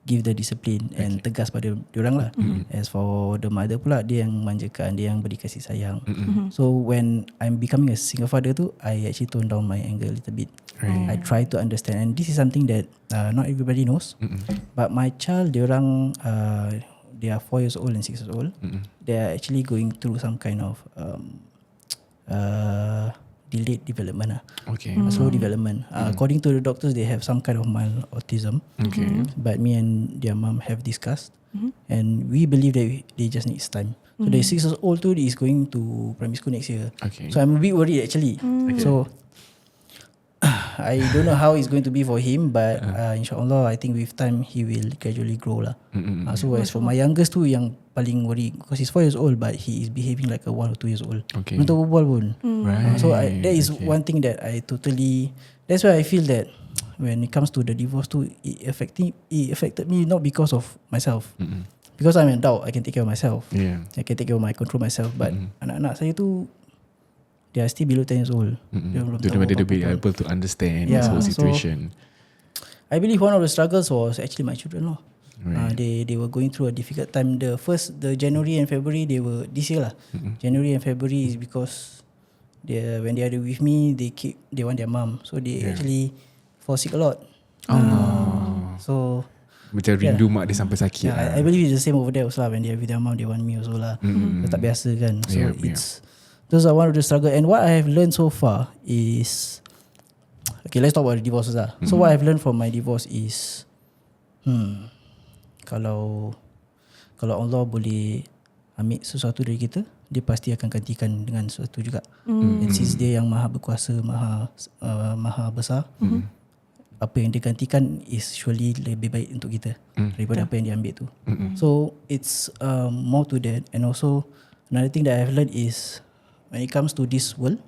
give the discipline and tegas pada diorang lah. As for the mother pula, dia yang manjakan, dia yang beri kasih sayang. So when I'm becoming a single father tu, I actually tone down my anger a little bit. I try to understand, and this is something that not everybody knows. But my child, diorang they are 4 years old and 6 years old. They are actually going through some kind of delayed development, slow development. According to the doctors, they have some kind of mild autism. But me and their mom have discussed, and we believe that they just need time. So the 6 years old too is going to primary school next year. So I'm a bit worried actually. So I don't know how it's going to be for him, but insyaAllah, I think with time he will gradually grow lah. So as for my youngest tu, yang paling worry, because he's 4 years old, but he is behaving like a 1 or 2 years old. Belum tahu berbual pun. So that is one thing that I totally, that's why I feel that when it comes to the divorce tu, it affected me not because of myself. Because I'm an adult, I can take care of myself. I can take care of control myself. But anak-anak saya tu, they are still below 10 years old. To them whether they be able to understand this whole situation. So I believe one of the struggles was actually my children. They were going through a difficult time. The January and February, they were this year lah. January and February is because when they are with me, they want their mom, so they actually fall sick a lot. So macam rindu mak dia sampai sakit. I believe it's the same over there also lah. When they are with their mom, they want me also lah. Tak biasa kan. So those are one of the struggle. And what I have learned so far is, okay, let's talk about the divorces lah. So what I've learned from my divorce is, kalau Allah boleh ambil sesuatu dari kita, dia pasti akan gantikan dengan sesuatu juga. And since dia yang maha berkuasa, maha besar, apa yang dia gantikan is surely lebih baik untuk kita daripada apa yang dia ambil tu. So it's more to that. And also another thing that I've learned is when it comes to this world,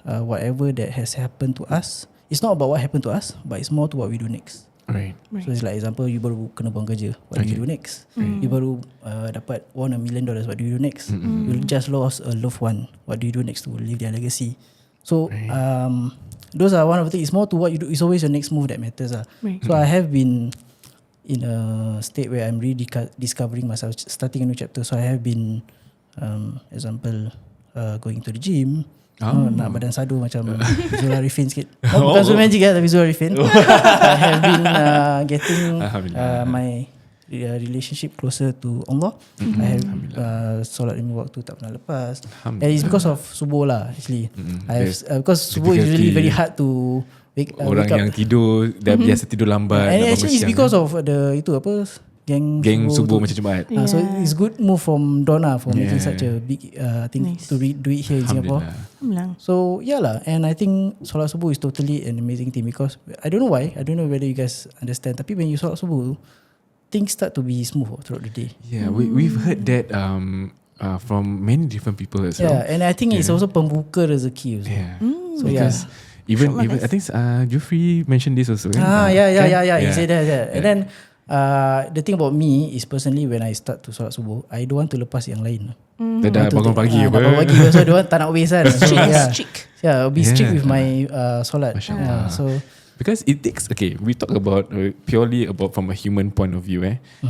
whatever that has happened to us, it's not about what happened to us, but it's more to what we do next. Right. So it's like example, you baru kena buang kerja, what do you do next? You baru dapat won $1 million, what do you do next? You just lost a loved one, what do you do next to leave their legacy? So those are one of the things. It's more to what you do. It's always your next move that matters. Right. So I have been in a state where I'm really discovering myself, starting a new chapter. So I have been, example, going to the gym. Nak badan sadu macam Dzul Arifin sikit. Bukan Dzul Magic tapi Dzul Arifin. I have been getting my relationship closer to Allah. I have solat 5 waktu tak pernah lepas. And it's because of subuh lah actually. I have, because subuh is really very hard to wake orang up. yang tidur dah biasa tidur lambat. And actually it's because of the itu apa geng subuh macam Jumaat. So it's good move from Donna for making such a big thing to do it here in Singapore. So yeah lah, and I think solat subuh is totally an amazing thing because I don't know why, I don't know whether you guys understand, tapi when you solat subuh, things start to be smooth throughout the day. Yeah, we've heard that from many different people as well. Yeah, and I think it's also pembuka rezeki also. Yeah. So because even I think Jufri mentioned this also. Yeah. He said that. And then the thing about me is personally when I start to solat subuh, I don't want to lepas yang lain. Dah bangun pagi apa? Bangun pagi, so I don't want, tak nak waste kan. Yeah, I'll be strict with my solat. So because it takes, okay, we talk about purely about from a human point of view.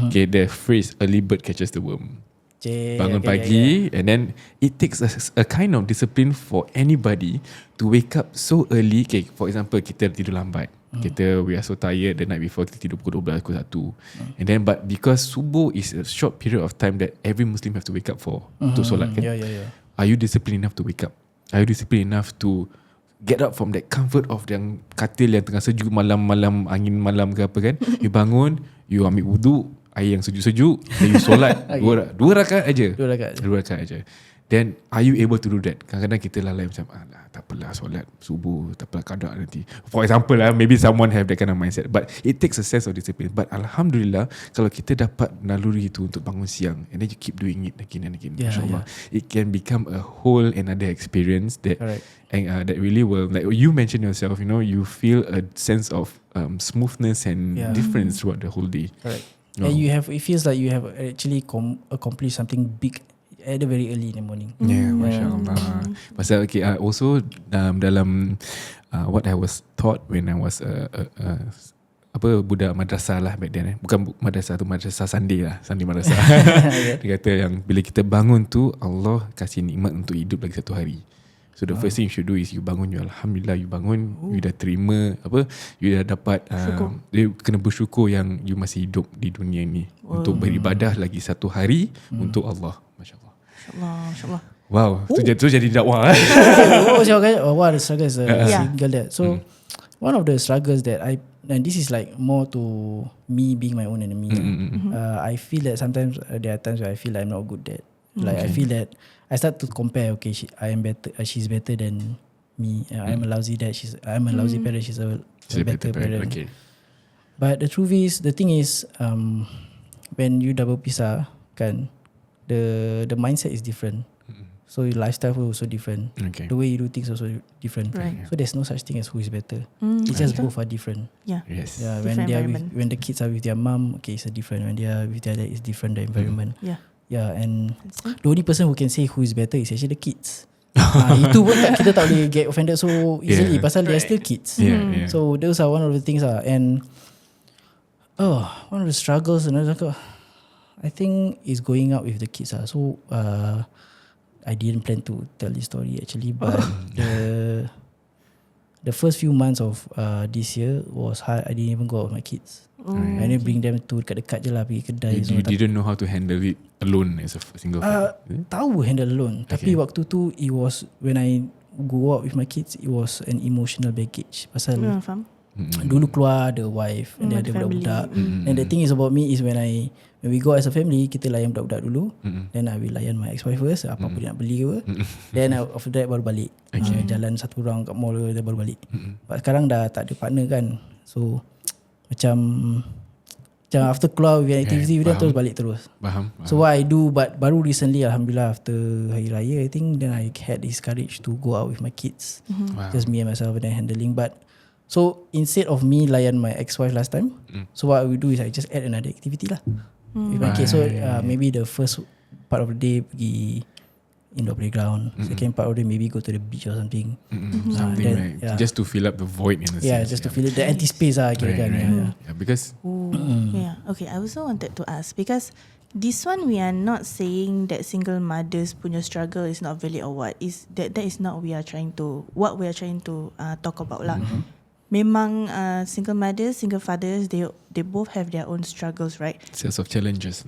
Okay, the phrase early bird catches the worm. Bangun pagi, and then it takes a kind of discipline for anybody to wake up so early. Okay, for example, kita tidur lambat. We are so tired the night before, kita tidur pukul 12, pukul 1. And then but because subuh is a short period of time that every Muslim have to wake up for to solat kan? Are you disciplined enough to wake up? Are you disciplined enough to get up from that comfort of yang katil yang tengah sejuk malam-malam, angin malam ke apa kan? You bangun, you ambil wudu, air yang sejuk-sejuk, then you solat. Dua rakaat aja. Dua rakaat aja. Then are you able to do that? Kadang-kadang kita lalai macam tak apalah solat subuh, tak apalah kadang nanti. For example maybe someone have that kind of mindset, but it takes a sense of discipline. But Alhamdulillah, kalau kita dapat naluri itu untuk bangun siang, and then you keep doing it again and again, insyaAllah, it can become a whole another experience that that really will, like you mentioned yourself, you know, you feel a sense of smoothness and difference throughout the whole day. And it feels like you have actually accomplished something big at the very early in the morning. MasyaAllah. Pasal also dalam what I was taught when I was budak madrasah lah back then. Bukan madrasah tu, madrasah Sunday lah, Sunday madrasah. Dia kata yang bila kita bangun tu, Allah kasih nikmat untuk hidup lagi satu hari. So the first thing you should do is you bangun, you Alhamdulillah, you bangun, you dah terima you dah dapat you kena bersyukur yang you masih hidup di dunia ni untuk beribadah lagi satu hari untuk Allah. MasyaAllah. MasyaAllah. Wow, tu jadi dakwah. What are the struggles single that? So one of the struggles that and this is like more to me being my own enemy. I feel that sometimes there are times where I feel like I'm not good at. Like I feel that I start to compare. Okay, I am better. She's better than me. I'm a lousy dad. I'm a lousy parent. She's a better parent. Okay. But the truth is, the thing is, when you double pisah, kan, the mindset is different. So your lifestyle is also different. The way you do things also different. So there's no such thing as who is better. It's just both are different. Yes. When the kids are with their mum, okay, it's a different. When they are with their dad, it's different. The environment. And the only person who can say who is better is actually the kids. Itu pun kita tak boleh get offended so easily pasal they are still kids. So those are one of the things and one of the struggles I think is going out with the kids. So I didn't plan to tell this story actually, but the first few months of this year was hard. I didn't even go out with my kids. I didn't bring them to dekat-dekat je lah, pergi kedai. You didn't know how to handle it alone as a single father? Tahu handle alone. Tapi waktu tu it was when I go out with my kids, it was an emotional baggage. Pasal dulu keluar ada wife and ada budak-budak. And the thing is about me is when we go as a family, kita layan budak-budak dulu. Then I will layan my ex-wife first, apa-apa dia nak beli ke. Then after that baru balik. Jalan satu orang kat mall dia baru balik. But sekarang dah tak ada partner kan. So macam after keluar with an activity with them terus balik terus. Faham. So what I do, but baru recently Alhamdulillah after Hari Raya I think, then I had this courage to go out with my kids. Just me and myself and then handling. But so instead of me layan my ex-wife last time, so what I will do is I just add another activity lah with my kids. So maybe the first part of the day pergi indoor playground, second part of the day maybe go to the beach or something. Something then, right. Just to fill up the void in a sense. Just to fill it, the empty space lah kira-kira. Yeah, because Okay, I also wanted to ask, because this one we are not saying that single mothers punya struggle is not valid or what. Is that is not what we are trying to talk about lah. Memang single mothers, single fathers, they both have their own struggles, right? Sets of challenges,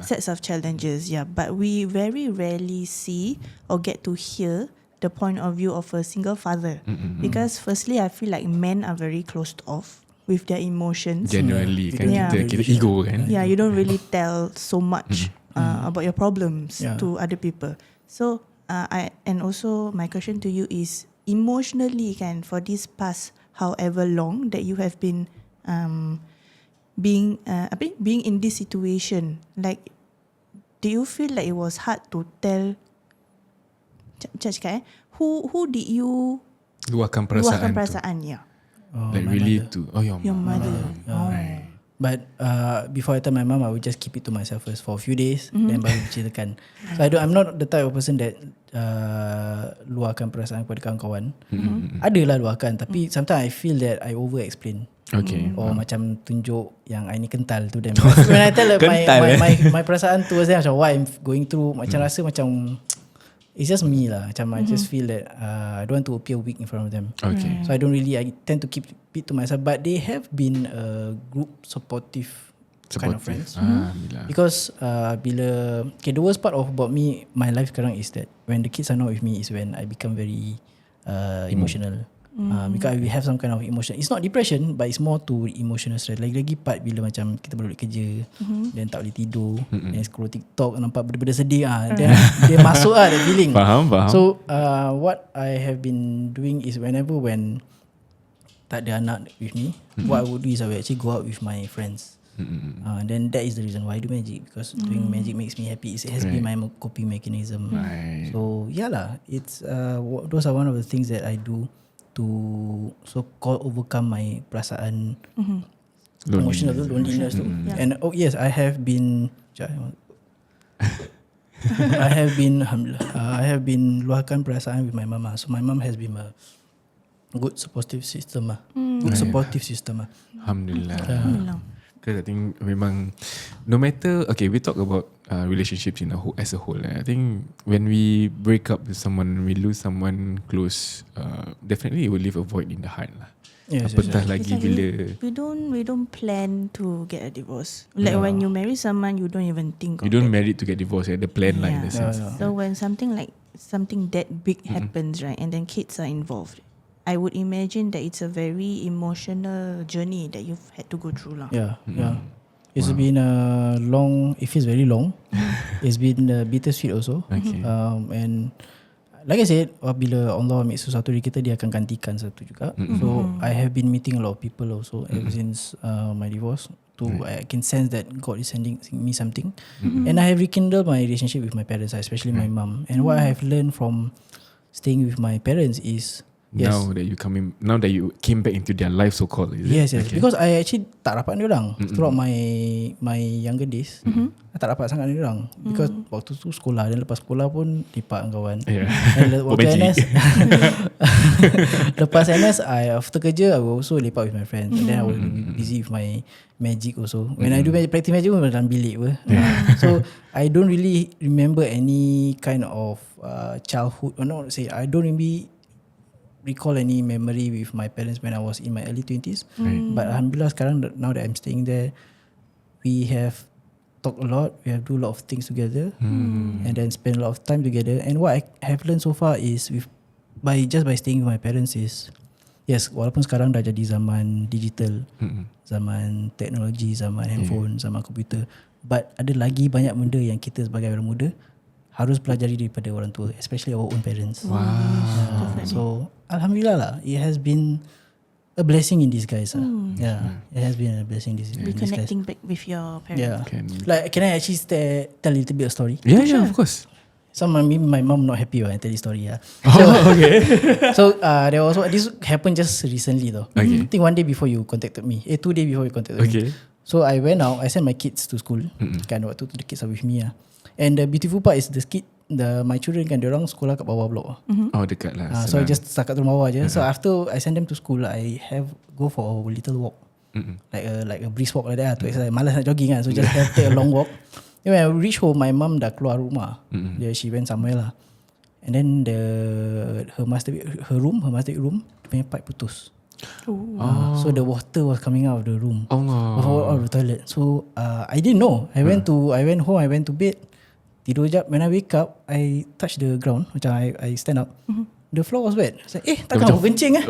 yeah. But we very rarely see or get to hear the point of view of a single father. Because firstly, I feel like men are very closed off with their emotions. Generally kan kita ego kan. Yeah, you don't really tell so much about your problems to other people. So and also my question to you is, emotionally kan, for this past however long that you have been being in this situation, like, do you feel like it was hard to tell who did you luahkan perasaan yeah. Like really mother. Your mother. Right. But before I tell my mom, I would just keep it to myself first for a few days, then baru ceritakan. So I'm not the type of person that luahkan perasaan kepada kawan-kawan. Adalah luahkan, tapi sometimes I feel that I over explain. Okay. Or macam tunjuk yang I ni kental to them. When I tell my perasaan towards them, macam what I'm going through, macam rasa macam it's just me lah. Macam I just feel that I don't want to appear weak in front of them. Okay. So I tend to keep it to myself. But they have been a group supportive kind of friends. Because the worst part about me, my life sekarang is that when the kids are not with me is when I become very emotional. Because we have some kind of emotion. It's not depression, but it's more to emotional stress. Lagi-lagi part bila macam kita balik kerja, then tak boleh tidur, then scroll TikTok, nampak benda-benda sedih, then dia masuk that feeling. Faham. So what I have been doing is when tak ada anak with me, what I would do is I will actually go out with my friends. And then that is the reason why I do magic, because doing magic makes me happy. It has been my coping mechanism. Right. So yeah lah, it's those are one of the things that I do to so-called overcome my perasaan emotional loneliness tu. And yes, I have been I have been luahkan perasaan with my mama. So my mom has been a good supportive system Alhamdulillah. Because I think memang no matter, okay, we talk about relationships as a whole. I think when we break up with someone, we lose someone close, definitely it will leave a void in the heart lah. Apatah lagi bila we don't plan to get a divorce. Like when you marry someone, you don't even think you don't marry to get divorced. The plan lah in the sense. So when something that big happens, right, and then kids are involved, I would imagine that it's a very emotional journey that you've had to go through lah. Yeah. It's been a long. It feels very long. It's been bittersweet also. Okay. And like I said, bila Allah ambil sesuatu dari kita, dia akan gantikan satu juga. So I have been meeting a lot of people also ever since my divorce. I can sense that God is sending me something. And I have rekindled my relationship with my parents, especially my mom. And what I have learned from staying with my parents is, now that you came back into their life, so called. Yes. Okay. Because I actually tak rapat dengan orang throughout my younger days. I tak rapat sangat dengan orang because waktu tu sekolah, dan lepas sekolah pun lipat dengan kawan. And waktu NS, lepas NS, after kerja I will also lepak with my friends. And then I will be busy with my magic also. When I do practice magic pun dalam bilik pun. So I don't really remember any kind of childhood, or not say I don't really recall any memory with my parents when I was in my early 20s. But Alhamdulillah sekarang, now that I'm staying there, we have talked a lot, we have do a lot of things together, and then spend a lot of time together. And what I have learned so far is by staying with my parents is, yes, walaupun sekarang dah jadi zaman digital, zaman teknologi, zaman handphone, zaman komputer, but ada lagi banyak benda yang kita sebagai orang muda harus pelajari daripada orang tua, especially our own parents. Wow. So Alhamdulillah lah, it has been a blessing in disguise. Yeah, it has been a blessing in disguise. Reconnecting back with your parents. Yeah. Like, can I actually tell a little bit of story? Yeah, of course. So my mom not happy when I tell this story. Okay. So there was this happened just recently though. Okay. I think one day before you contacted me. 2 days before you contacted me. So I went out. I sent my kids to school. Kan waktu tu the kids are with me. And the beautiful part is my children kan, diorang sekolah kat bawah blok. Oh, dekat lah. So I just setakat turun bawah je. So after I send them to school, I go for a little walk. Like a brisk walk like that to exercise. Malas nak jogging kan. So just take a long walk. Then when I reach home, my mum dah keluar rumah. She went somewhere lah. And then her master bedroom, dia punya pipe putus. So the water was coming out of the room, out of the toilet. So I didn't know. I went home. I went to bed. Tidur jap. When I wake up, I touch the ground. Macam I stand up. The floor was wet. I said, takkan aku kencing Dia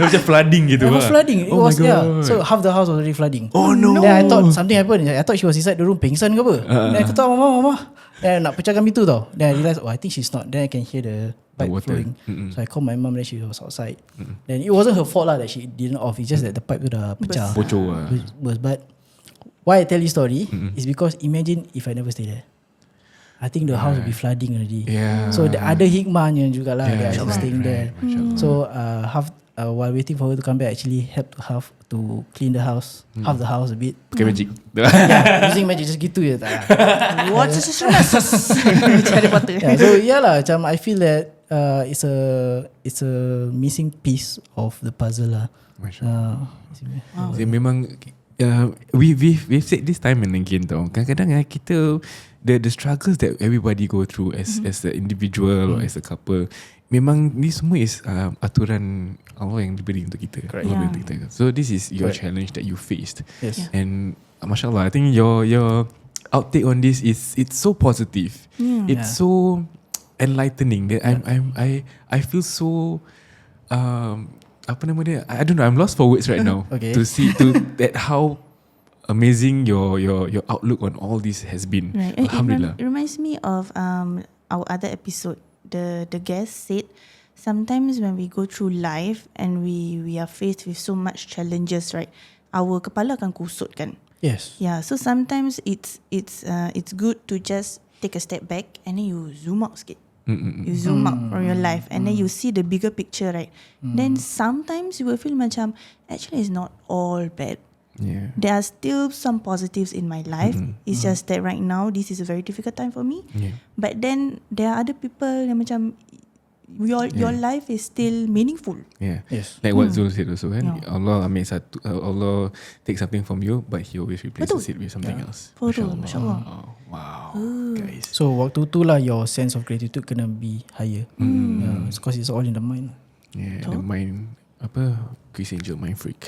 macam flooding gitu. It was flooding. It was, so half the house was already flooding. Oh no. Then I thought something happened. I thought she was inside the room pengsan ke apa. Then aku tahu mama. Then nak pecahkan pintu tau. Then I realised, I think she's not. Then I can hear the pipe flowing. So I called my mum. Then she was outside. Then it wasn't her fault lah that she didn't off. It's just that the pipe tu dah pecah. Bocor lah. But why I tell this story is because imagine if I never stay there. I think the house will be flooding already. So the other hikmahnya jugalah they are staying there. So while waiting for her to come back, I actually helped to clean the house, half the house a bit. Pakai magic. Using magic just gitu je tak. What's this? Harry Potter. So lah, macam I feel that it's a missing piece of the puzzle lah. Memang we've said this time and again tau. Kadang-kadang kita the struggles that everybody go through as an individual or as a couple, memang ni semua is aturan Allah yang diberi untuk kita. Allah untuk kita. So this is your challenge that you faced. Yes. And mashallah, I think your outtake on this it's so positive. It's so enlightening that I feel so apa nama dia? I don't know. I'm lost for words right now to see that how amazing your outlook on all this has been. Right. Alhamdulillah. It reminds me of our other episode. The guest said sometimes when we go through life and we are faced with so much challenges, right? Our kepala akan kusut kan. Yes. Yeah. So sometimes it's good to just take a step back and then you zoom out sikit. You zoom out from your life and then you see the bigger picture, right? Then sometimes you will feel macam actually it's not all bad. There are still some positives in my life. It's just that right now this is a very difficult time for me. But then there are other people yang macam your life is still meaningful. Yes. Like what Dzul said also kan. Allah takes something from you, but He always replaces it with something else. Masya-Allah. Wow, guys. So waktu tu lah your sense of gratitude kena be higher. Because it's all in the mind. The mind Chris Angel mind freak.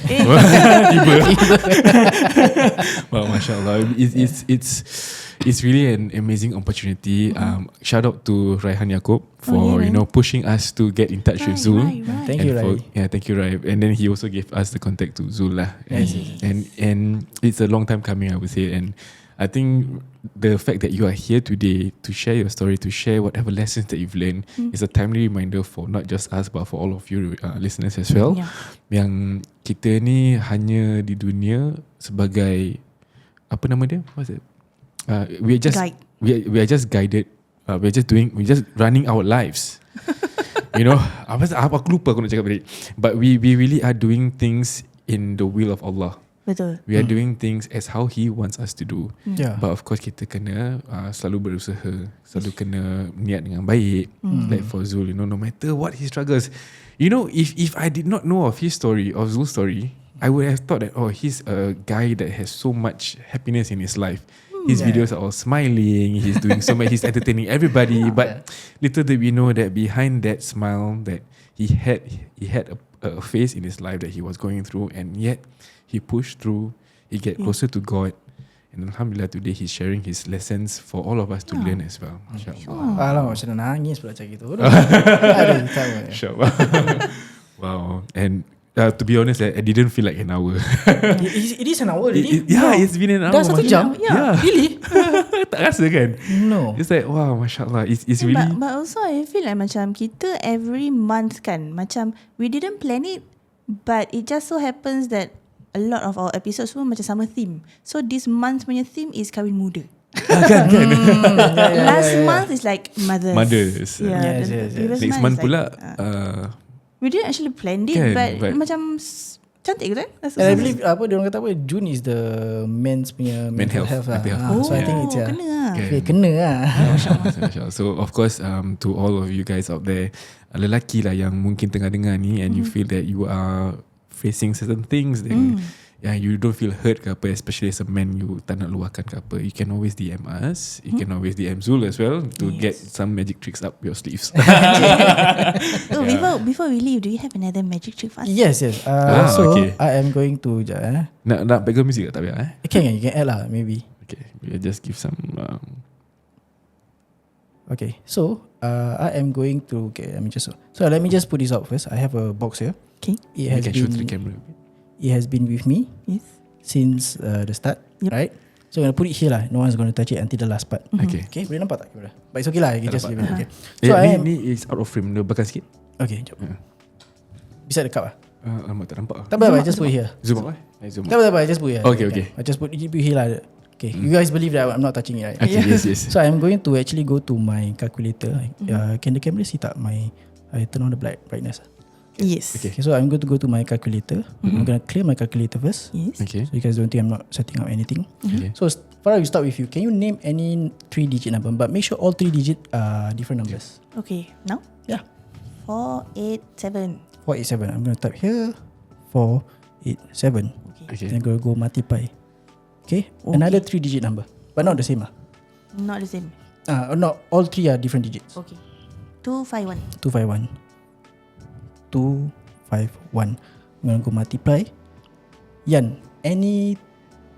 Well, mashallah, it's really an amazing opportunity. Shout out to Raihan Yaakob for pushing us to get in touch with Dzul. Thank you, Rai. Thank you, Rai. And then he also gave us the contact to Dzul lah. And it's a long time coming, I would say. And I think the fact that you are here today to share your story, to share whatever lessons that you've learned is a timely reminder for not just us but for all of you listeners as well. Yang kita ni hanya di dunia sebagai apa nama dia? What's it? We are just guided. We're just running our lives. Aku lupa aku nak cakap tadi. But we really are doing things in the will of Allah. Betul. We are doing things as how He wants us to do. But of course kita kena selalu berusaha, selalu kena niat dengan baik. Like for Dzul, no matter what he struggles, if I did not know of his story, of Dzul's story, I would have thought that he's a guy that has so much happiness in his life. His videos are all smiling. He's doing so much. He's entertaining everybody. But little did we know that behind that smile, that he had a phase in his life that he was going through, and yet he pushed through. He get closer to God, and alhamdulillah today he's sharing his lessons for all of us to learn as well. Masya-Allah. Alah, macam nak nangis pula cakap gitu. Masya-Allah. Wow. And to be honest, I didn't feel like an hour. It is an hour already. It's been an hour. Dah 1 jam? Yeah. Really? Tak rasa kan? No. It's like wow, mashallah. It's really. But also I feel like macam kita every month kan, macam we didn't plan it, But it just so happens that a lot of our episodes semua macam sama theme. So this month punya theme is kahwin muda. Last month is like mothers. Yeah, Yes. Next month pula we didn't actually plan it, but macam cantik ke tak? And I believe diorang kata June is the men's punya mental health lah. So I think it's kena lah. Kena lah. So of course to all of you guys out there, lelaki lah yang mungkin tengah dengar ni, and you feel that you are facing certain things, then you don't feel hurt ke apa, especially as a man, you tak nak luahkan ke apa, you can always DM us. You can always DM Dzul as well to get some magic tricks up your sleeves. Before we leave, do you have another magic trick for us? Yes. So I am going to Nak background music tak payah you can add lah maybe. Okay, we'll just give some Okay, so I am going to let me just put this out first. I have a box here. Okay. you can show to the camera. It has been with me since the start, right? So I'm going to put it here lah. No one's going to touch it until the last part. Okay, boleh nampak tak kamera? But it's okay lah, you can just leave it. Okay. So ni is out of frame. Dia belakang sikit. Okay, jom. Bisa dekat lah. Alamak, tak nampak. Tak apa, just put it here. Zoom up zoom Tak apa, just put it here. Okay. I just put it here lah. Okay, you guys believe that I'm not touching it, right? Okay, yes. So I'm going to actually go to my calculator. Can the camera see tak? I turn on the brightness. Yes. Okay, so I'm going to go to my calculator. I'm going to clear my calculator first. Yes. Okay. So you guys don't think I'm not setting up anything. Okay. So Farah, we start with you. Can you name any 3-digit number? But make sure all 3 digit are different numbers. Okay, now? Yeah. 487. 487. I'm going to type here 487. Okay. Then I'm going to go multiply. Okay. Another 3-digit number, but not the same. Not the same. Not all 3 are different digits. Okay. 251. 251. 251. I'm going to go multiply. Yan, any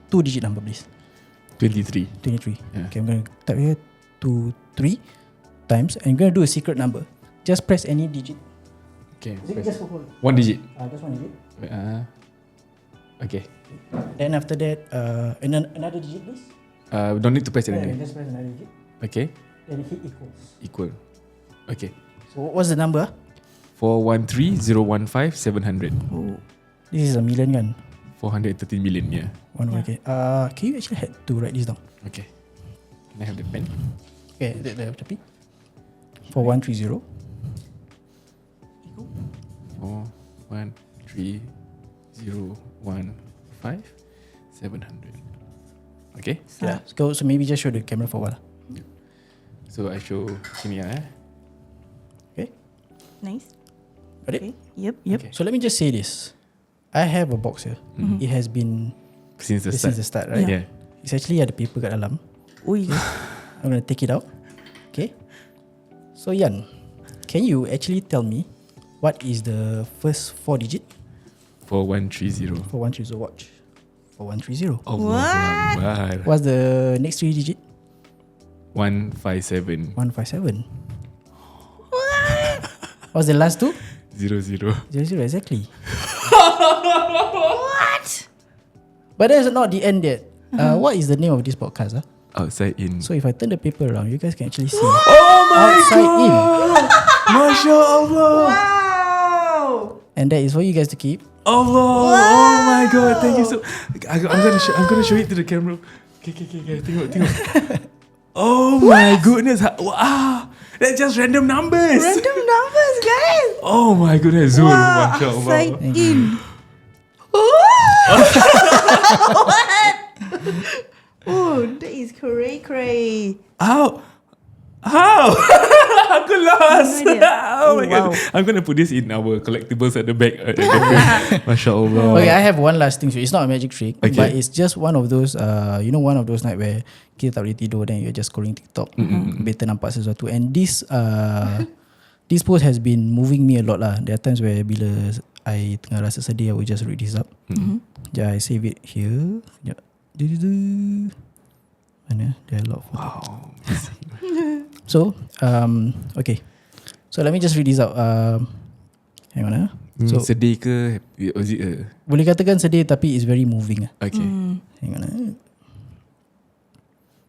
2-digit number, please. 23. 23. Yeah. Okay, I'm going to type here 23 times. And I'm going to do a secret number. Just press any digit. Okay. Just hold. One digit. Just one digit. Okay. Then after that, another digit, please. Don't need to press anything. Just press another digit. Okay. Then hit equals. Equal. Okay. So what's the number? 413,015,700. This is a million kan? 413 million, yeah. Okay. Can you actually had to write this down? Okay. Can I have the pen? Okay, the tapi 4130. 413,015,700. Okay. Yeah. So maybe just show the camera for a while. So I show sini Okay. Nice. Got it? Okay. Yep. Okay. So let me just say this. I have a box here. It has been Since the since the start, right? Yeah. It's actually ada paper kat dalam. Ui. I'm going to take it out. Okay. So Yan, can you actually tell me what is the first 4 digit? 4130. 4130, watch. 4130. Allah Akbar. What's the next 3 digit? 157. 157. What's the last 2? 00. 00, exactly. What? But that's not the end yet. What is the name of this podcast? Outside in. So if I turn the paper around, you guys can actually see. Oh my Outside in. Masya Allah. Wow. And that is for you guys to keep. Allah. Oh my God. Thank you so. I'm gonna show it to the camera. Okay. Tengok. Oh my goodness. Wow. That's just random numbers. Random numbers, guys. Oh my goodness. Dzul. Wow. Masya Allah. Outside in. What? Oh, that is cray. How? Aku lost. No idea. Oh my Wow. God. I'm gonna put this in our collectibles at the back. Masya Allah. Okay, I have one last thing. So it's not a magic trick, Okay. but it's just one of those, one of those night where kita tak boleh tidur, then you're just scrolling TikTok, better nampak sesuatu. And this post has been moving me a lot lah. There are times where bila I tengah rasa sedih, I will just read this up. Yeah, I save it here. Yeah. Mana? There are a lot of photos. Wow. So, okay. So let me just read this out. Hang on. So Sedih ke happy? Was it boleh katakan sedih, tapi it's very moving. okay. Hang on.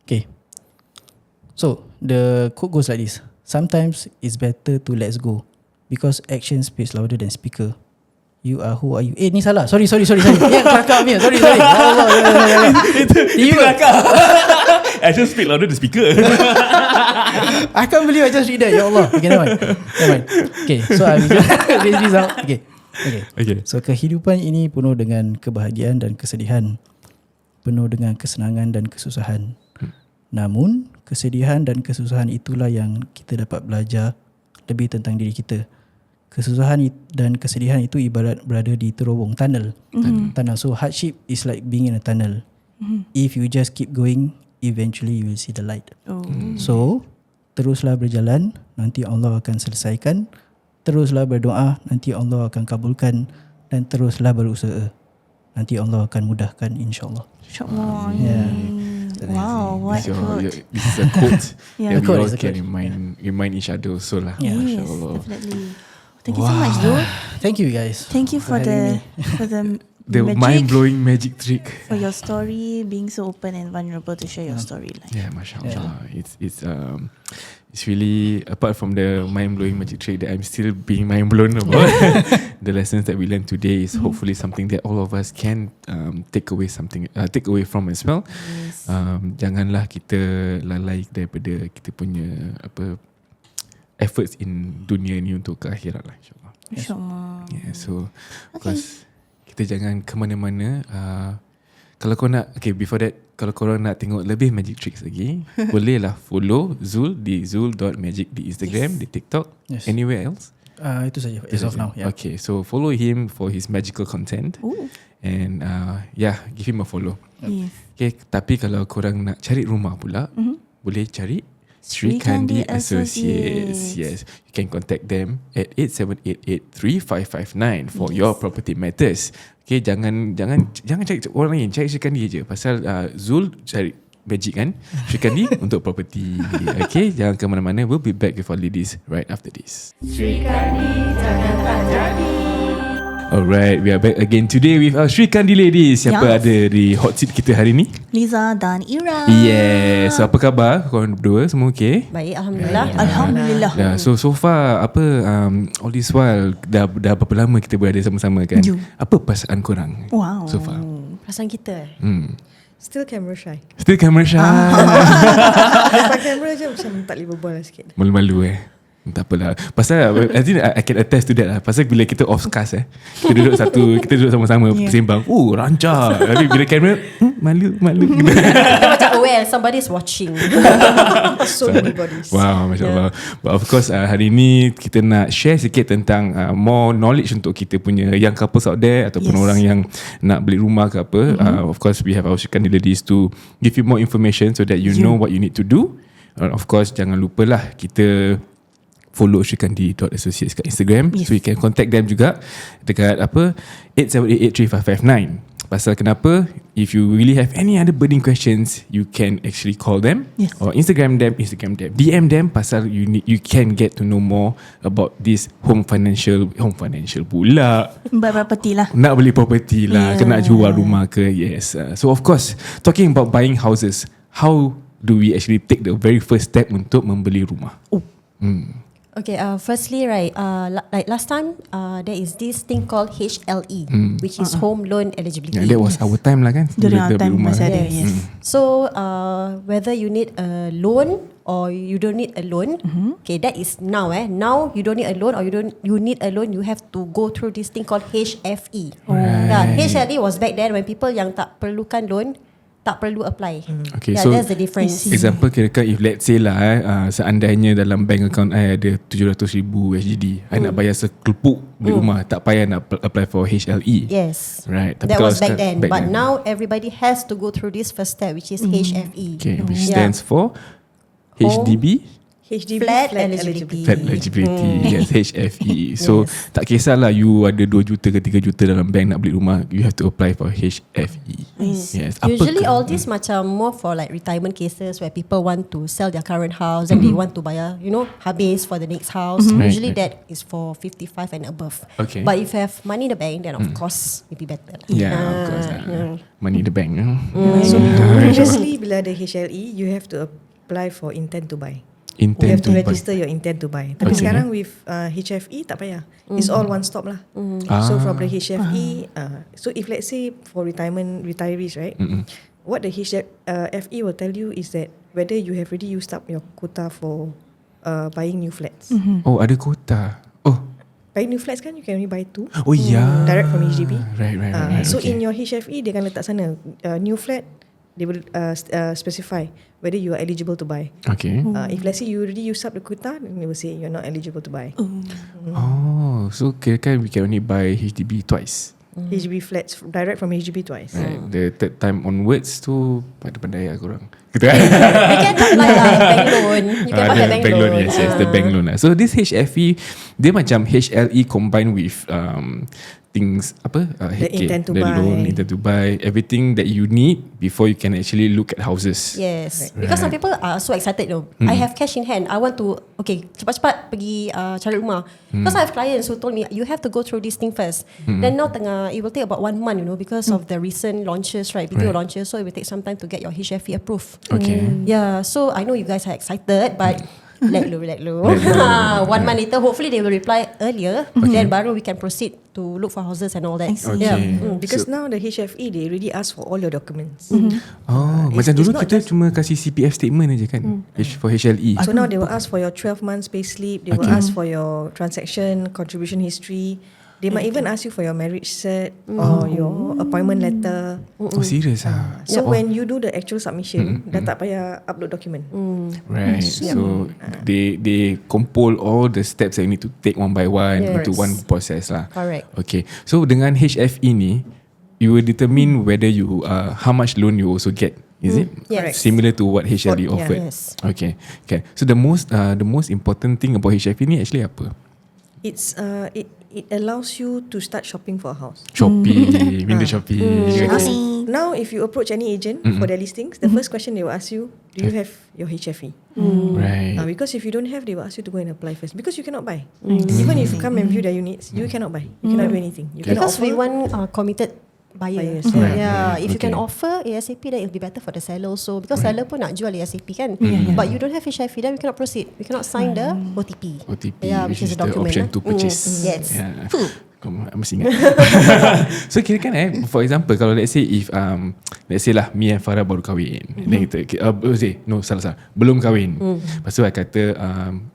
Okay. So the quote goes like this: sometimes it's better to let go, because action speaks louder than speaker. You are who are you. Ni salah. Sorry. Ya, kelakar punya. Sorry. Ya Allah. Itu kelakar. I just speak louder the speaker. I can't believe I just read that. Ya Allah. Okay, never mind. Okay, so I will just raise this out. Okay. So kehidupan ini penuh dengan kebahagiaan dan kesedihan, penuh dengan kesenangan dan kesusahan. Namun kesedihan dan kesusahan itulah yang kita dapat belajar lebih tentang diri kita. Kesusahan dan kesedihan itu ibarat berada di terowong tunnel. So hardship is like being in a tunnel. If you just keep going, eventually you will see the light. So teruslah berjalan, nanti Allah akan selesaikan. Teruslah berdoa, nanti Allah akan kabulkan. Dan teruslah berusaha, nanti Allah akan mudahkan, insyaAllah. InsyaAllah. Wow, what so, quote. This is a quote that we all It's a can remind each other also lah. Yes, Mashallah. definitely. Thank you so much, Dzul. Thank you guys. Thank you for the The magic, mind-blowing magic trick. for your story, being so open and vulnerable to share your story. Yeah, mashallah. It's really, apart from the mind-blowing magic trick that I'm still being mind-blown about, the lessons that we learned today is hopefully something that all of us can take away from as well. Yes. Janganlah kita lalai daripada kita punya efforts in dunia ni untuk ke akhirat lah, insyaAllah. InsyaAllah. Yeah, so because kita jangan ke mana-mana. Kalau kau nak, before that, kalau korang nak tengok lebih magic tricks lagi, bolehlah follow Dzul di dzul.magic di Instagram, di TikTok, anywhere else. Itu saja as of now. Yeah. Okay, so follow him for his magical content. Ooh. And give him a follow. Yes. Okay, tapi kalau korang nak cari rumah pula, boleh cari Sri Kandi Associates. Yes, you can contact them at 8788-3559 for your property matters. Okay, jangan cari orang lain, cari Sri Kandi je. Pasal Dzul cari magic kan, Sri Kandi untuk property. Okay, jangan ke mana-mana. We'll be back with our ladies right after this. Sri Kandi jangan tak jadi. Alright, we are back again today with our Sri Kandi ladies. Siapa ada di hot seat kita hari ni? Liza dan Ira. Yes, so apa khabar korang berdua? Semua okay? Baik, Alhamdulillah. Alhamdulillah. So far all this while dah berapa lama kita berada sama-sama kan? Apa perasaan korang? Wow. So far. Perasaan kita still camera shy. Still camera shy. Depan kamera je macam tak boleh berbual lah sikit. Malu-malu tak apalah. Pasal I think I can attest to that lah. Pasal bila kita off cast kita duduk sama-sama sembang. Rancak. Tapi bila kamera malu. Kita macam aware somebody's watching. So many bodies. Wow, masya-Allah. But of course hari ni kita nak share sikit tentang more knowledge untuk kita punya young couples out there ataupun orang yang nak beli rumah ke apa. Of course we have our Sri Kandi ladies to give you more information so that you know what you need to do. Of course jangan lupalah kita follow srikandi.associates kat Instagram. So you can contact them juga dekat 8788-3559. Pasal kenapa? If you really have any other burning questions, you can actually call them or Instagram them, DM them. Pasal you can get to know more about this home financial pula. Property lah. Nak beli property lah, kena jual rumah ke. Yes. So of course, talking about buying houses, how do we actually take the very first step untuk membeli rumah? Okay, firstly, right, like last time, there is this thing called HLE, which is Home Loan Eligibility. That was our time lah kan. During our time masih ada. Yes. So, whether you need a loan or you don't need a loan, okay, that is now. Now you don't need a loan or you need a loan, you have to go through this thing called HFE. HLE was back then when people yang tak perlukan loan tak perlu apply. Okay, so that's the difference. Example kira-kira if let's say lah seandainya dalam bank account I ada 700,000 SGD, I nak bayar sekelupuk beli rumah, tak payah nak apply for HLE. Yes. Right. Tapi that was back then. then. But now everybody has to go through this first step, which is HFE. Okay, which stands for HDB. Flat eligibility. Flat eligibility. Yes, HFE. So tak kisahlah you ada 2 juta ke 3 juta dalam bank nak beli rumah, you have to apply for HFE. Yes. Usually all this macam more for like retirement cases where people want to sell their current house and they want to buy habis for the next house. Usually that is for 55 and above. Okay. But if you have money in the bank, then of course maybe better. Yeah, of course. Money in the bank. So previously bila ada HLE, you have to apply for intent to buy. You have to buy. register your intent to buy. Tapi sekarang with HFE tak payah. It's all one stop lah. So from the HFE, so if let's say for retirees, right? What the HFE will tell you is that whether you have already used up your quota for buying new flats. Oh, ada quota. Oh, Buying new flats kan you can only buy 2. oh yeah. Direct from HDB. Right. So okay. in your HFE dia akan letak sana new flat, they will specify whether you are eligible to buy. Okay. If let's say you already use up the quota, then they will say you're not eligible to buy. Oh, so kira-kira we can only buy HDB twice. HDB flats direct from HDB twice. Right. The third time onwards tu pandai-pandai lah korang. Kita You can apply bank loan. You can buy bank loan. Yes, the bank loan lah. So this HFE dia macam HLE combined with things The intent to the buy. loan, intent to buy, everything that you need before you can actually look at houses. Yes, because some people are so excited. I have cash in hand. I want to cepat-cepat pergi cari rumah. Because I have clients who told me you have to go through this thing first. Then now it will take about 1 month, because of the recent launches, right? BTO launches, so it will take some time to get your HFE approved. Okay. Yeah, so I know you guys are excited, but let low. 1 month later, hopefully they will reply earlier. Then baru we can proceed to look for houses and all that. Okay. Yeah. Because now the HFE they already ask for all your documents. Oh, macam It's dulu not kita cuma kasih CPF statement aja kan, for HLE. So now they will ask for your 12 months pay slip. They will ask for your transaction contribution history. They might even ask you for your marriage cert or your appointment letter. Oh, serious ah? So when you do the actual submission, dah tak payah upload document. Right. So they compile all the steps that you need to take one by one into one process lah. Correct. Okay. So dengan HFE ni, you will determine whether you how much loan you also get. Is it? Yes. Similar to what HLE offered. Yes. Okay. So the most important thing about HFE ni actually apa? It's it allows you to start shopping for a house. Shopping, window shopping. Okay. Now if you approach any agent for their listings, the first question they will ask you, do you have your HFE? Right. Because if you don't have, they will ask you to go and apply first, because you cannot buy. Even if you come and view their units, you cannot buy. You cannot do anything. You cannot Because we offer. want committed buyers. Buyers, Yeah, if you Okay. can offer ASAP, then it will be better for the seller also. Because seller pun nak jual ASAP kan. But you don't have HFE, then we cannot proceed. We cannot sign the OTP. OTP, which is a the document. option to purchase. Yes. Yeah. Kau mesti ingat. So kira kan for example, kalau let's say if let's say lah me and Farah baru kahwin, then kita salah belum kahwin. Lepas tu I kata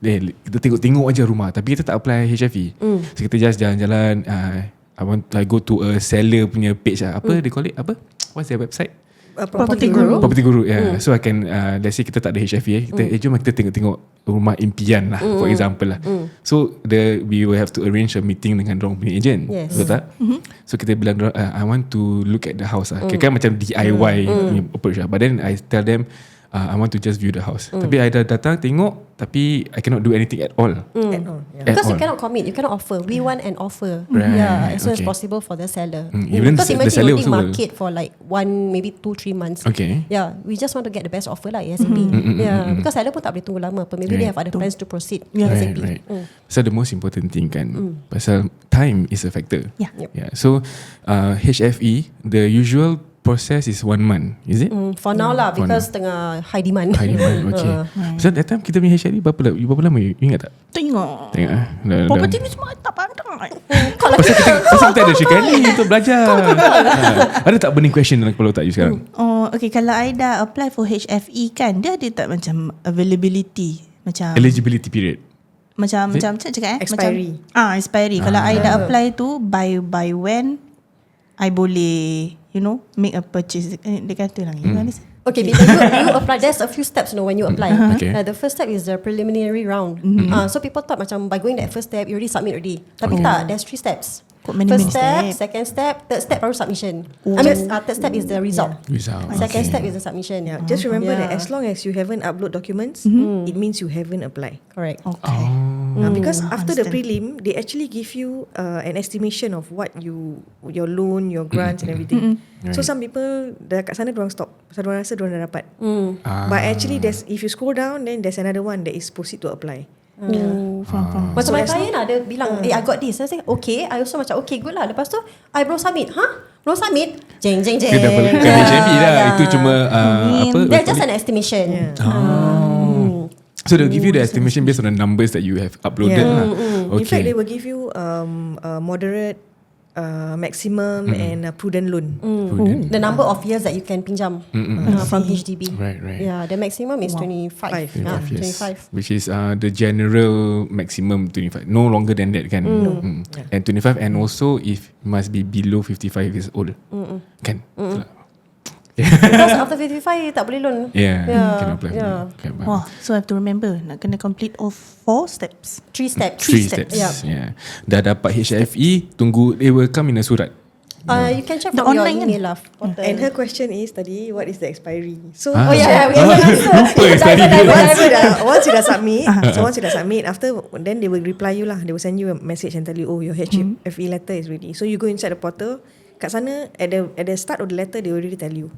kita tengok aja rumah, tapi kita tak apply HFE. So kita just jalan-jalan, I go to a seller punya page lah. Apa they call it? Apa? What's their website? Property Guru. Property Guru, yeah. So I can let's say kita tak ada HFE, jom kita tengok rumah impian lah, for example lah. So we will have to arrange a meeting dengan dorang punya agent. Yes. Betul tak? So kita bilang dorang, I want to look at the house lah. Kira-kira macam DIY punya approach lah. But then I tell them I want to just view the house. Tapi I dah datang tengok, tapi I cannot do anything at all. At all, yeah. At Because you all. cannot commit, you cannot offer. We want an offer. Right, Yeah, as soon as okay. possible for the seller. Even Because the imagine seller you only also will. market for like 1, maybe 2-3 months. Okay. Yeah, we just want to get the best offer lah ASAP. Yeah, because seller pun tak boleh tunggu lama apa. Maybe they have other plans to proceed ASAP. Right. So the most important thing kan, pasal time is a factor. Yeah. Yeah. So HFE, the usual process is 1 month, is it? For now lah, For because tengah high demand. High demand, okay. So that time kita punya HLE berapa lama you ingat tak? Tengok. Tengok Property ni semua tak pandai. Pasal kita ada Sri Kandi untuk belajar. Ada tak burning question dalam kepala otak you sekarang? Oh, okay. Kalau I dah apply for HFE kan, dia ada tak macam availability? Macam Eligibility period. macam cakap Expiry. Macam, expiry. Kalau I dah apply tu, by when I boleh make a purchase. Dia kata lah, Okay, because you apply, there's a few steps when you apply. Okay. The first step is the preliminary round. So people thought macam by going that first step, you already submit already. Tapi tak, there's 3 steps. Many First step, steps. second step, third step baru submission. Third step is the result. Result. Second okay. step is the submission. Yeah. Just remember that Yeah. as long as you haven't upload documents, it means you haven't applied. Correct. Okay. Because after the understand. prelim, they actually give you an estimation of what your loan, your grants and everything. So some people dah kat sana dorang stop. Pasal dorang rasa dorang dah dapat. But actually if you scroll down, then there's another one that is proceed to apply. Faham. Macam So my as client ada bilang, I got this. I say, okay. I also macam, okay, good lah. Lepas tu, I belum submit. Belum submit? Jeng. Dia dah bukan HFE lah. Itu cuma apa? That's just an estimation. Yeah. So they'll give you the estimation based on the numbers that you have uploaded lah. Okay. In fact, they will give you a moderate, maximum and a prudent loan. Prudent. The number of years that you can pinjam from HDB. Right. Yeah, the maximum is 25. 25 years. 25. Which is the general maximum 25. No longer than that kan. And 25, and also if must be below 55 years old. Kan. Because after 55 tak boleh loan. Yeah. Can apply for Yeah. it. Okay, Wah, so I have to remember nak kena complete all 4 steps. 3 steps. 3 steps. Yeah. Dah dapat HFE, tunggu they will come in a surat. You can check The from your online email lah. And her question is tadi, what is the expiry? So Oh yeah, we haven't answered. Lupa expiry date. once you dah submit, once you dah submit, after then they will reply you lah. They will send you a message and tell you, your HFE letter is ready. So you go inside the portal. Kat sana at the start of the letter they already tell you,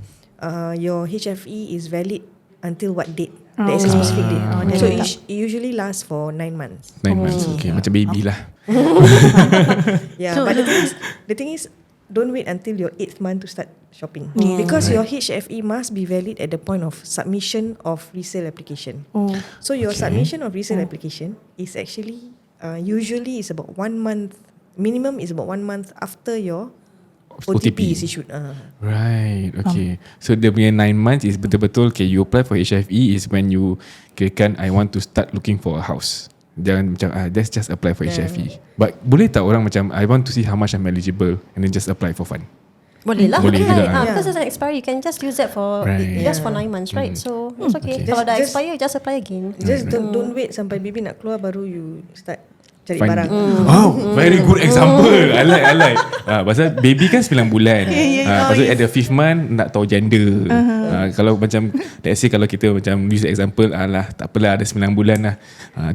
your HFE is valid until what date? There is a specific date. So it usually lasts for 9 months. 9 months. Okay, macam baby lah. Yeah, So- but the thing is, don't wait until your 8th month to start shopping, because your HFE must be valid at the point of submission of resale application. So your submission of resale application is actually usually is about 1 month. Minimum is about 1 month after your OTP is issued. Right. Okay. So dia punya 9 months is betul-betul okay, you apply for HFE is when you kirakan I want to start looking for a house. Jangan macam let's just apply for HFE. But boleh tak orang macam I want to see how much I'm eligible and then just apply for fun? Boleh lah. Boleh juga, Because it's an expiry, you can just use that for just for 9 months, right? So it's okay. Okay. Kalau dah Just- expire, just apply again. Just don't wait sampai baby nak keluar baru you start cari Find barang. Oh, very good example. I like. Pasal baby kan 9 bulan. Lepas tu at the 5th month nak tahu gender. Kalau macam let's say kalau kita macam use example, tak apalah ada 9 bulan lah.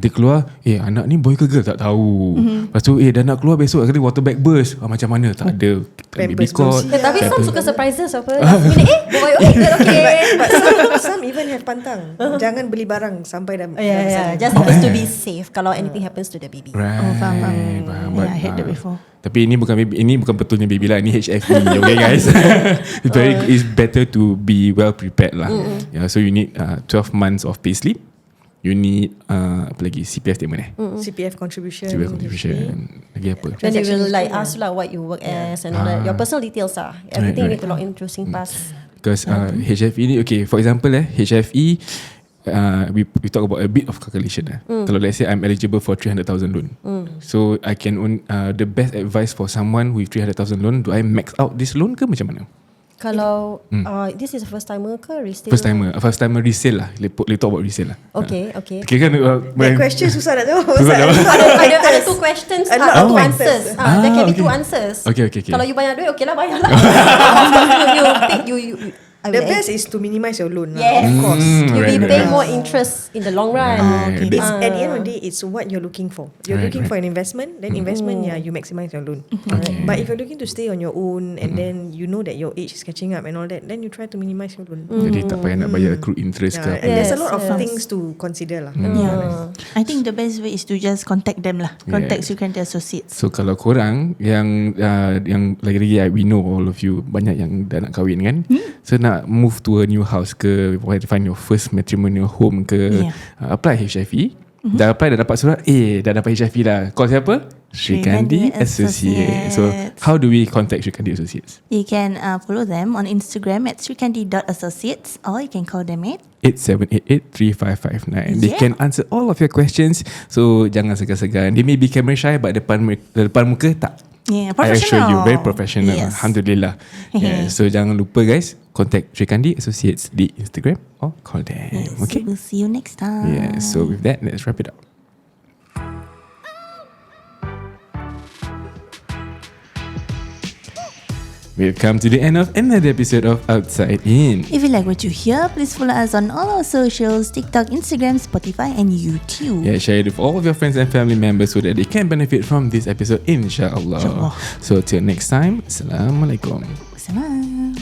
Dia keluar, anak ni boy ke girl tak tahu. Lepas tu dah nak keluar besok kali water bag burst. Macam mana tak ada baby Pampers cot. belum Tapi some suka surprises apa. Last minute, boy, okay. But some even have pantang. Jangan beli barang sampai dah. Yeah. Just to be safe kalau anything happens to the baby. Right. Faham. But, Yeah, I heard that before. Tapi ini bukan betulnya baby lah. Ini HFE. Okay guys. It's better to be well prepared lah. Yeah, so you need 12 months of payslip. You need apa lagi? CPF statement CPF contribution. CPF contribution. Lagi apa? Then they will like ask like what you work as and all that. Your personal details lah. Everything you need to log in through SingPass. Because HFE ni, okay, for example HFE, we talk about a bit of calculation Kalau let's say I'm eligible for 300,000 loan, so I can the best advice for someone with 300,000 loan, do I max out this loan ke macam mana? Kalau this is a first timer ke resale? First timer resale lah. Let's talk about resale lah. Okay. Okay kan That question susah nak jawab. Ada 2 questions, A lot of 2 factors. answers. There can be okay. 2 answers. Okay. Kalau you banyak duit, okay lah, bayar lah. The best is to minimize your loan. Yes. Of course. You'll be Right. paying more interest in the long run. Right. It's, at the end of the day, it's what you're looking for. You're Right, looking right. for an investment, then investment, you maximize your loan. Okay. But if you're looking to stay on your own and then you know that your age is catching up and all that, then you try to minimize your loan. Jadi tak payah nak bayar accrued interest ke Yeah, apa. and there's a lot of Yes. things to consider lah. Yeah. I think the best way is to just contact them lah. Contact Yes. Sri Kandi Associates. So kalau korang yang lagi-lagi we know all of you banyak yang dah nak kahwin kan, so nak move to a new house ke, find your first matrimonial home ke, apply HFE. Dah apply, dah dapat surat, dah dapat HFE dah. Call siapa? Sri Kandi Associates. So how do we contact Sri Kandi Associates? You can follow them on Instagram at srikandi.associates, or you can call them at 8788-3559. They can answer all of your questions. So jangan segan-segan. They may be camera shy, but depan muka tak. Yeah, I assure you, very professional. Yes. Alhamdulillah. Yeah, so jangan lupa guys, contact Sri Kandi Associates di Instagram or call them. Yes, Okay. we'll see you next time. Yeah. So with that, let's wrap it up. We've come to the end of another episode of Outside In. If you like what you hear, please follow us on all our socials, TikTok, Instagram, Spotify and YouTube. Yeah, share it with all of your friends and family members so that they can benefit from this episode, inshallah. Inshallah. So till next time, Assalamualaikum. Salam.